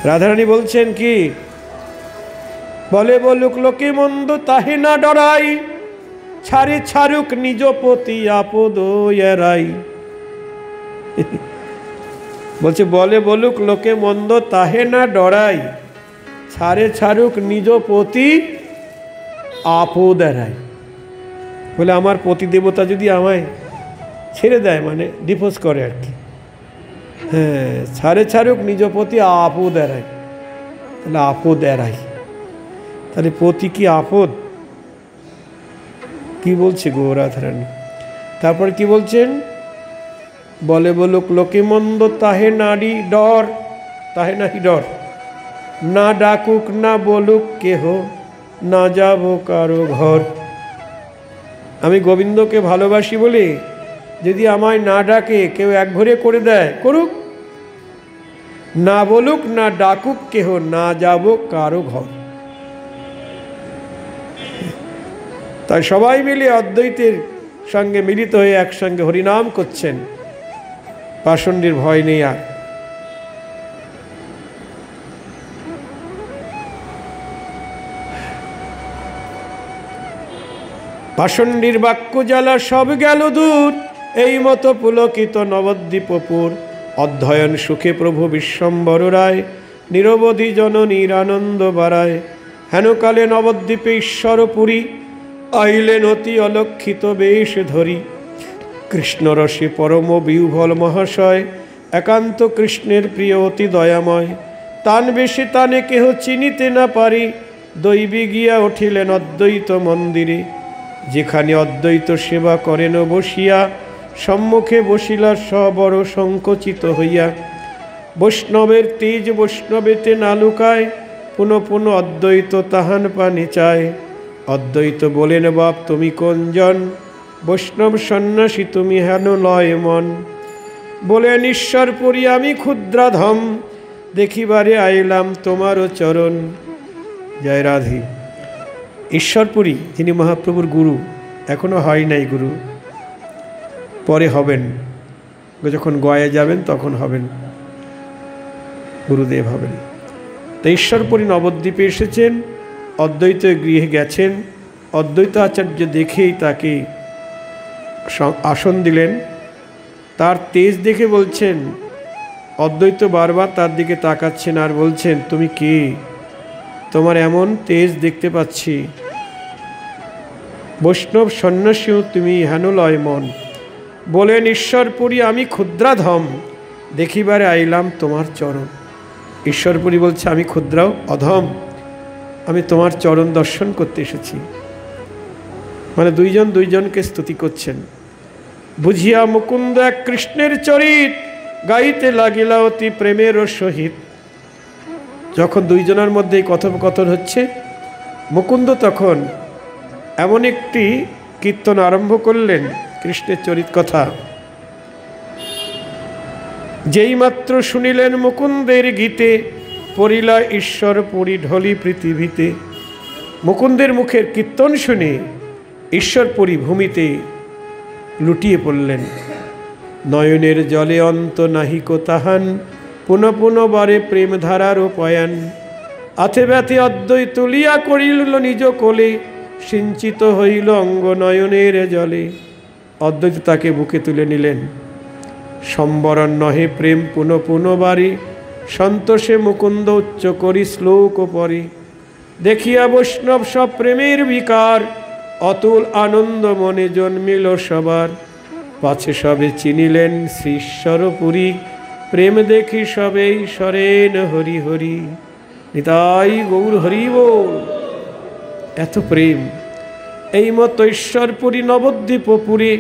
রাধারানী বলছেন কি, বলে বলুক লোকে মন্দ তাহে না ডরাই, ছাড়ে ছাড়ুক নিজ পতি আপদ এরাই। বলছে বলে বলুক লোকে মন্দ তাহে না ডরাই, ছাড়ে ছাড়ুক নিজ পতি আপদ এরাই। বলে আমার পতি দেবতা যদি আমায় ছেড়ে দেয়, মানে ডিভোর্স করে আর কি। হ্যাঁ ছাড়ে ছাড়ুক নিজ পতি আপদ এরাই, তাহলে আপদ এরাই, তাহলে পতি কি আপদ? কি বলছে গৌরাধরানী? তারপর কি বলছেন, বলে বলুক লোকে মন্দ তাহে নারী ডর, তাহে নাহি ডর। না ডাকুক না বলুক কেহ, না যাব কারো ঘর। আমি গোবিন্দকে ভালোবাসি বলে যদি আমায় না ডাকে, কেউ এক ঘরে করে দেয়, করুক। না বলুক না ডাকুক কেহ, না যাব কারো ঘর। তাই সবাই মিলে অদ্বৈতের সঙ্গে মিলিত হয়ে একসঙ্গে হরিনাম করছেন, পাষণ্ডীর ভয় নেই আর। পাষণ্ডীর বাক্য জ্বালা সব গেল দূর, এই মতো পুলকিত নবদ্বীপপুর। অধ্যয়ন সুখে প্রভু বিশ্বম্বর রায়, নিরবধি জননীর আনন্দ বাড়ায়। হেনকালে নবদ্বীপে ঈশ্বরপুরী, আইলেন অতি অলক্ষিত বেশ ধরি। কৃষ্ণরসে পরম বিহ্বল মহাশয়, একান্ত কৃষ্ণের প্রিয় অতি দয়াময়। তান বেশি তানে কেহ চিনিতে না পারি, দৈবী গিয়া উঠিলেন অদ্বৈত মন্দিরে। যেখানে অদ্বৈত সেবা করেন বসিয়া, সম্মুখে বসিলা সবড় সংকোচিত হইয়া। বৈষ্ণবের তেজ বৈষ্ণবেতে না লুকায়, পুনঃ পুনঃ অদ্বৈত তাহান পানে চায়। অদ্বৈত বলেন বাপ তুমি কোনজন, বৈষ্ণব সন্ন্যাসী তুমি হেন লয় মন। বলেন ঈশ্বরপুরী আমি ক্ষুদ্রাধম, দেখিবারে আইলাম তোমারও চরণ। জয় রাধে। ঈশ্বরপুরী যিনি মহাপ্রভুর গুরু, এখনো হয় নাই গুরু, পরে হবেন। যখন গয়া যাবেন তখন হবেন, গুরুদেব হবেন। তো ঈশ্বরপুরী নবদ্বীপে এসেছেন, অদ্বৈত গৃহে গেছেন। অদ্বৈত আচার্য দেখেই তাকে আসন দিলেন। তার তেজ দেখে বলছেন, অদ্বৈত বারবার তার দিকে তাকাচ্ছেন আর বলছেন তুমি কে, তোমার এমন তেজ দেখতে পাচ্ছি। বৈষ্ণব সন্ন্যাসীও তুমি হেন লয় মন। বলেন ঈশ্বরপুরী আমি ক্ষুদ্রাধম, দেখিবারে আইলাম তোমার চরণ। ঈশ্বরপুরী বলছে আমি ক্ষুদ্রাও অধম, আমি তোমার চরণ দর্শন করতে এসেছি। মানে দুইজন দুইজনকে স্তুতি করছেন। বুঝিয়া মুকুন্দ এক কৃষ্ণের চরিত গাইতে লাগিলা অতি প্রেমের সহিত। যখন দুইজনের মধ্যে কথোপকথন হচ্ছে, মুকুন্দ তখন এমন একটি কীর্তন আরম্ভ করলেন কৃষ্ণের চরিত কথা। যেই মাত্র শুনিলেন মুকুন্দের গীতে, পড়িলা ঈশ্বর পুরী ঢলি পৃথিবীতে। মুকুন্দের মুখের কীর্তন শুনে ঈশ্বরপুরী ভূমিতে লুটিয়ে পড়লেন। নয়নের জলে অন্ত নাহিক তাহান, পুনঃ পুনঃ বারে প্রেম ধারার পয়ান। আথে ব্যথে অদ্বৈ তুলিয়া করিল নিজ কোলে, সিঞ্চিত হইল অঙ্গ নয়নের জলে। অদ্বৈত তাকে বুকে তুলে নিলেন। সম্বরণ নহে প্রেম পুনঃ পুনঃ বারে, সন্তোষে মুকুন্দ উচ্চ করি শ্লোক পরে। দেখিয়া বৈষ্ণব সব প্রেমের বিকার, অতুল আনন্দ মনে জন্মিল সবার। পাছে সবে চিনিলেন শ্রী ঈশ্বরপুরী, প্রেম দেখি সবে ঈশ্বরেন হরি হরি। নিতাই গৌর হরি বল। এত প্রেম! এই মতো ঈশ্বরপুরী নবদ্বীপপুরী,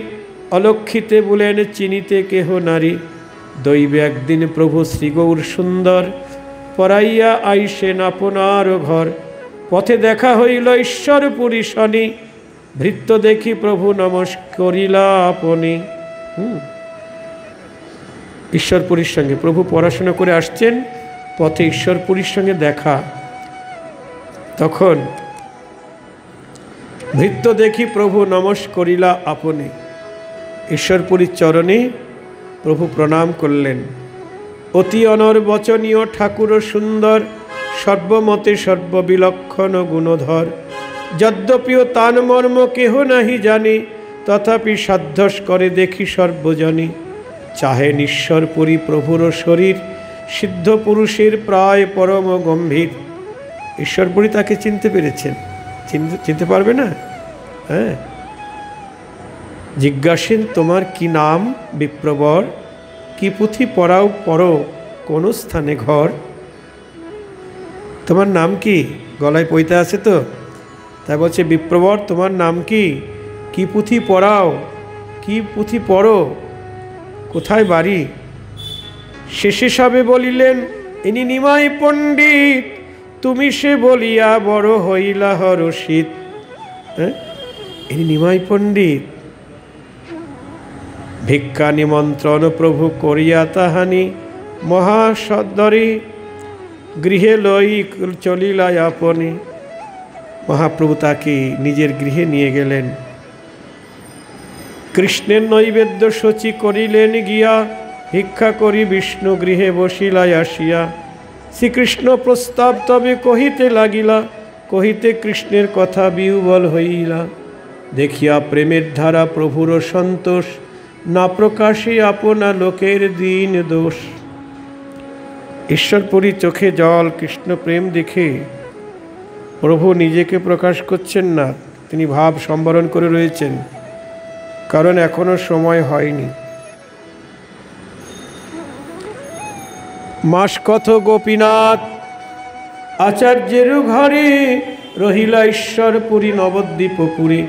অলক্ষিতে বলেন চিনিতে কেহ নারী। দৈবে একদিন প্রভু শ্রী গৌর সুন্দর, পরাইয়া আইসেন আপনার ঘর। পথে দেখা হইল ঈশ্বরপুরী শনি, ভৃত্য দেখি প্রভু নমস্করিলা আপনি। ঈশ্বরপুরীর সঙ্গে প্রভু পড়াশোনা করে আসছেন, পথে ঈশ্বরপুরীর সঙ্গে দেখা। তখন ভৃত্য দেখি প্রভু নমস্করিলা আপনি। ঈশ্বরপুরীর চরণে প্রভু প্রণাম করলেন। অতি অনর্বচনীয় ঠাকুর সুন্দর, সর্বমতে সর্ববিলক্ষণ গুণধর। যদ্যপিও তান মর্ম কেহ নাহি জানে, তথাপি সাধ্যস করে দেখি সর্বজনে। চাহেন ঈশ্বরপুরী প্রভুর শরীর, সিদ্ধ পুরুষের প্রায় পরম গম্ভীর। ঈশ্বরপুরী তাকে চিনতে পেরেছেন, চিনতে পারবে না? হ্যাঁ। জিজ্ঞাসেন তোমার কি নাম বিপ্রবর, কি পুঁথি পড়াও পড়ো কোন স্থানে ঘর। তোমার নাম কি? গলায় পইতে আছে তো, তাই বলছে বিপ্রবর তোমার নাম কি, কি পুঁথি পড়াও, কি পুঁথি পড়ো, কোথায় বাড়ি। শেষে সবে বলিলেন ইনি নিমাই পণ্ডিত, তুমি সে বলিয়া বড় হইলা হরষিত। হ্যাঁ, ইনি নিমাই পণ্ডিত। ভিক্ষা নিমন্ত্রণ প্রভু করিয়া তাহানি, মহাসদরে গৃহে লই চলিলাই আপনি। মহাপ্রভু তাকে নিজের গৃহে নিয়ে গেলেন। কৃষ্ণের নৈবেদ্য সচি করিলেন গিয়া, ভিক্ষা করি বিষ্ণু গৃহে বসিলাই আসিয়া। শ্রীকৃষ্ণ প্রস্তাব তবে কহিতে লাগিলা, কহিতে কৃষ্ণের কথা বিহ্বল হইলা। দেখিয়া প্রেমের ধারা প্রভুর সন্তোষ, না প্রকাশে আপনা লোকের দিন দোষ। ঈশ্বরপুরী চোখে জল, কৃষ্ণ প্রেম দেখে প্রভু নিজেকে প্রকাশ করছেন না, তিনি ভাব সম্বরণ করে রয়েছেন, কারণ এখনো সময় হয়নি। মাস কত গোপীনাথ আচার্যের ঘরে, রহিলা ঈশ্বরপুরী নবদ্বীপপুরী।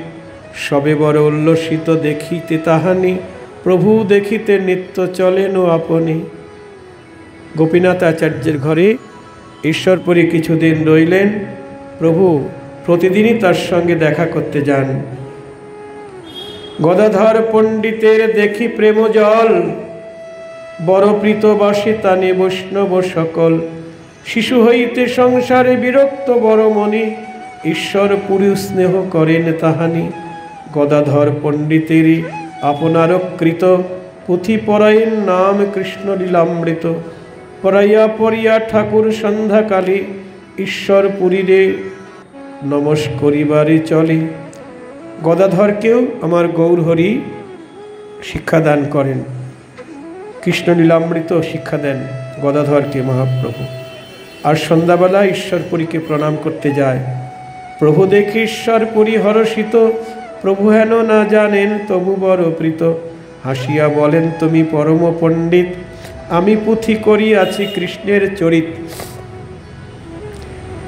সবে বড় উল্লসিত দেখিতে তাহানি, প্রভু দেখিতে নিত্য চলেন আপনি। গোপীনাথ আচার্যের ঘরে ঈশ্বরপুরী কিছুদিন রইলেন। প্রভু প্রতিদিনই তার সঙ্গে দেখা করতে যান। গদাধর পণ্ডিতের দেখি প্রেম জল, বড় প্রীতবাসে তানে বৈষ্ণব সকল। শিশু হইতে সংসারে বিরক্ত বড় মনে, ঈশ্বরপুরী স্নেহ করেন তাহানি। গদাধর পণ্ডিতের আপনার কৃত, পুঁথি পড়াইন নাম কৃষ্ণ লীলামৃত। পড়াইয়া পড়িয়া ঠাকুর সন্ধ্যাকালে, ঈশ্বরপুরীরে নমস্করিবারে চলে। গদাধরকেও আমার গৌরহরি শিক্ষাদান করেন, কৃষ্ণ লীলামৃত শিক্ষা দেন গদাধরকে মহাপ্রভু। আর সন্ধ্যাবেলা ঈশ্বরপুরীকে প্রণাম করতে যায়। প্রভু দেখি ঈশ্বরপুরী হরষিত, প্রভু হেন না জানেন তবু বড় প্রীত। হাসিয়া বলেন তুমি পরম পণ্ডিত, আমি পুঁথি করিয়াছি কৃষ্ণের চরিত।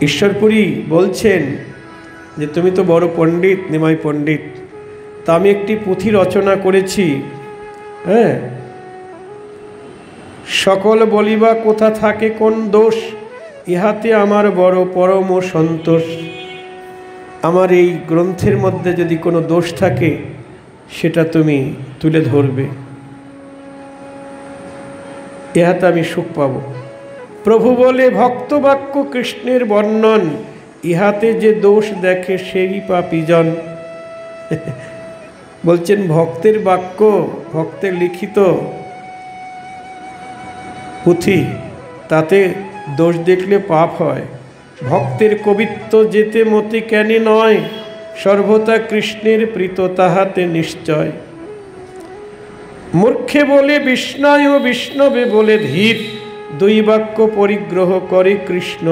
ঈশ্বরপুরী বলছেন যে তুমি তো বড় পণ্ডিত, নিমাই পণ্ডিত, তা আমি একটি পুঁথি রচনা করেছি হ্যাঁ, সকল বলিবা কোথা থাকে কোন দোষ, ইহাতে আমার বড় পরম সন্তোষ। আমার এই গ্রন্থের মধ্যে যদি কোনো দোষ থাকে সেটা তুমি তুলে ধরবে, ইহাতে আমি সুখ পাব। প্রভু বলে ভক্তবাক্য কৃষ্ণের বর্ণন, ইহাতে যে দোষ দেখে সেই পাপীজন। বলছেন ভক্তের বাক্য, ভক্তের লিখিত পুঁথি, তাতে দোষ দেখলে পাপ হয়। ভক্তের কবিত্ব যেতে মতি কেনে নয়, সর্বদা কৃষ্ণের প্রীত তাহাতে নিশ্চয়। মূর্খে বলে বিষ্ণায় ও বিষ্ণবে বলে ধীর, দুই বাক্য পরিগ্রহ করে কৃষ্ণ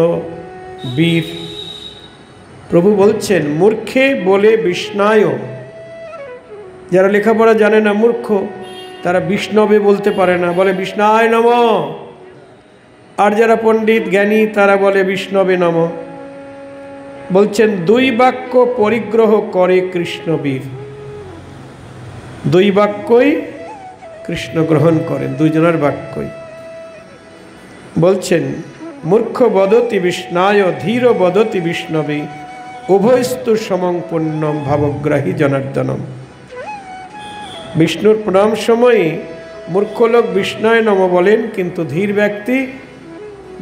বীর। প্রভু বলছেন মূর্খে বলে বিষ্ণায়, যারা লেখাপড়া জানে না মূর্খ, তারা বিষ্ণবে বলতে পারে না, বলে বিষ্ণায় নম। আর যারা পণ্ডিত জ্ঞানী তারা বলে বিষ্ণবে নম। বলছেন দুই বাক্য পরিগ্রহ করে কৃষ্ণবীর, দুই বাক্যই কৃষ্ণ গ্রহণ করেন, দুইজনের বাক্যই। বলছেন মূর্খ বদতি বিষ্ণায়, ধীর বদতি বিষ্ণবে, উভয়স্তু সমং পুণ্যম ভাবগ্রাহী জনার্দনম। বিষ্ণুর প্রণাম সময়ে মূর্খ লোক বিষ্ণায় নম বলেন, কিন্তু ধীর ব্যক্তি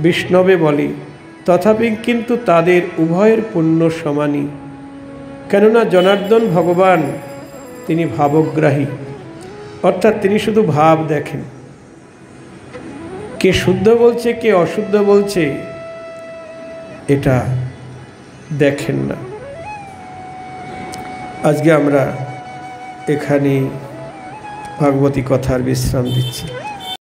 বিষ্ণবে বলে। তথাপি কিন্তু তাদের উভয়ের পুণ্য সমানই, কেননা জনার্দন ভগবান তিনি ভাবগ্রাহী, অর্থাৎ তিনি শুধু ভাব দেখেন। কে শুদ্ধ বলছে কে অশুদ্ধ বলছে এটা দেখেন না। আজকে আমরা এখানে ভাগবতী কথার বিশ্রাম দিচ্ছি।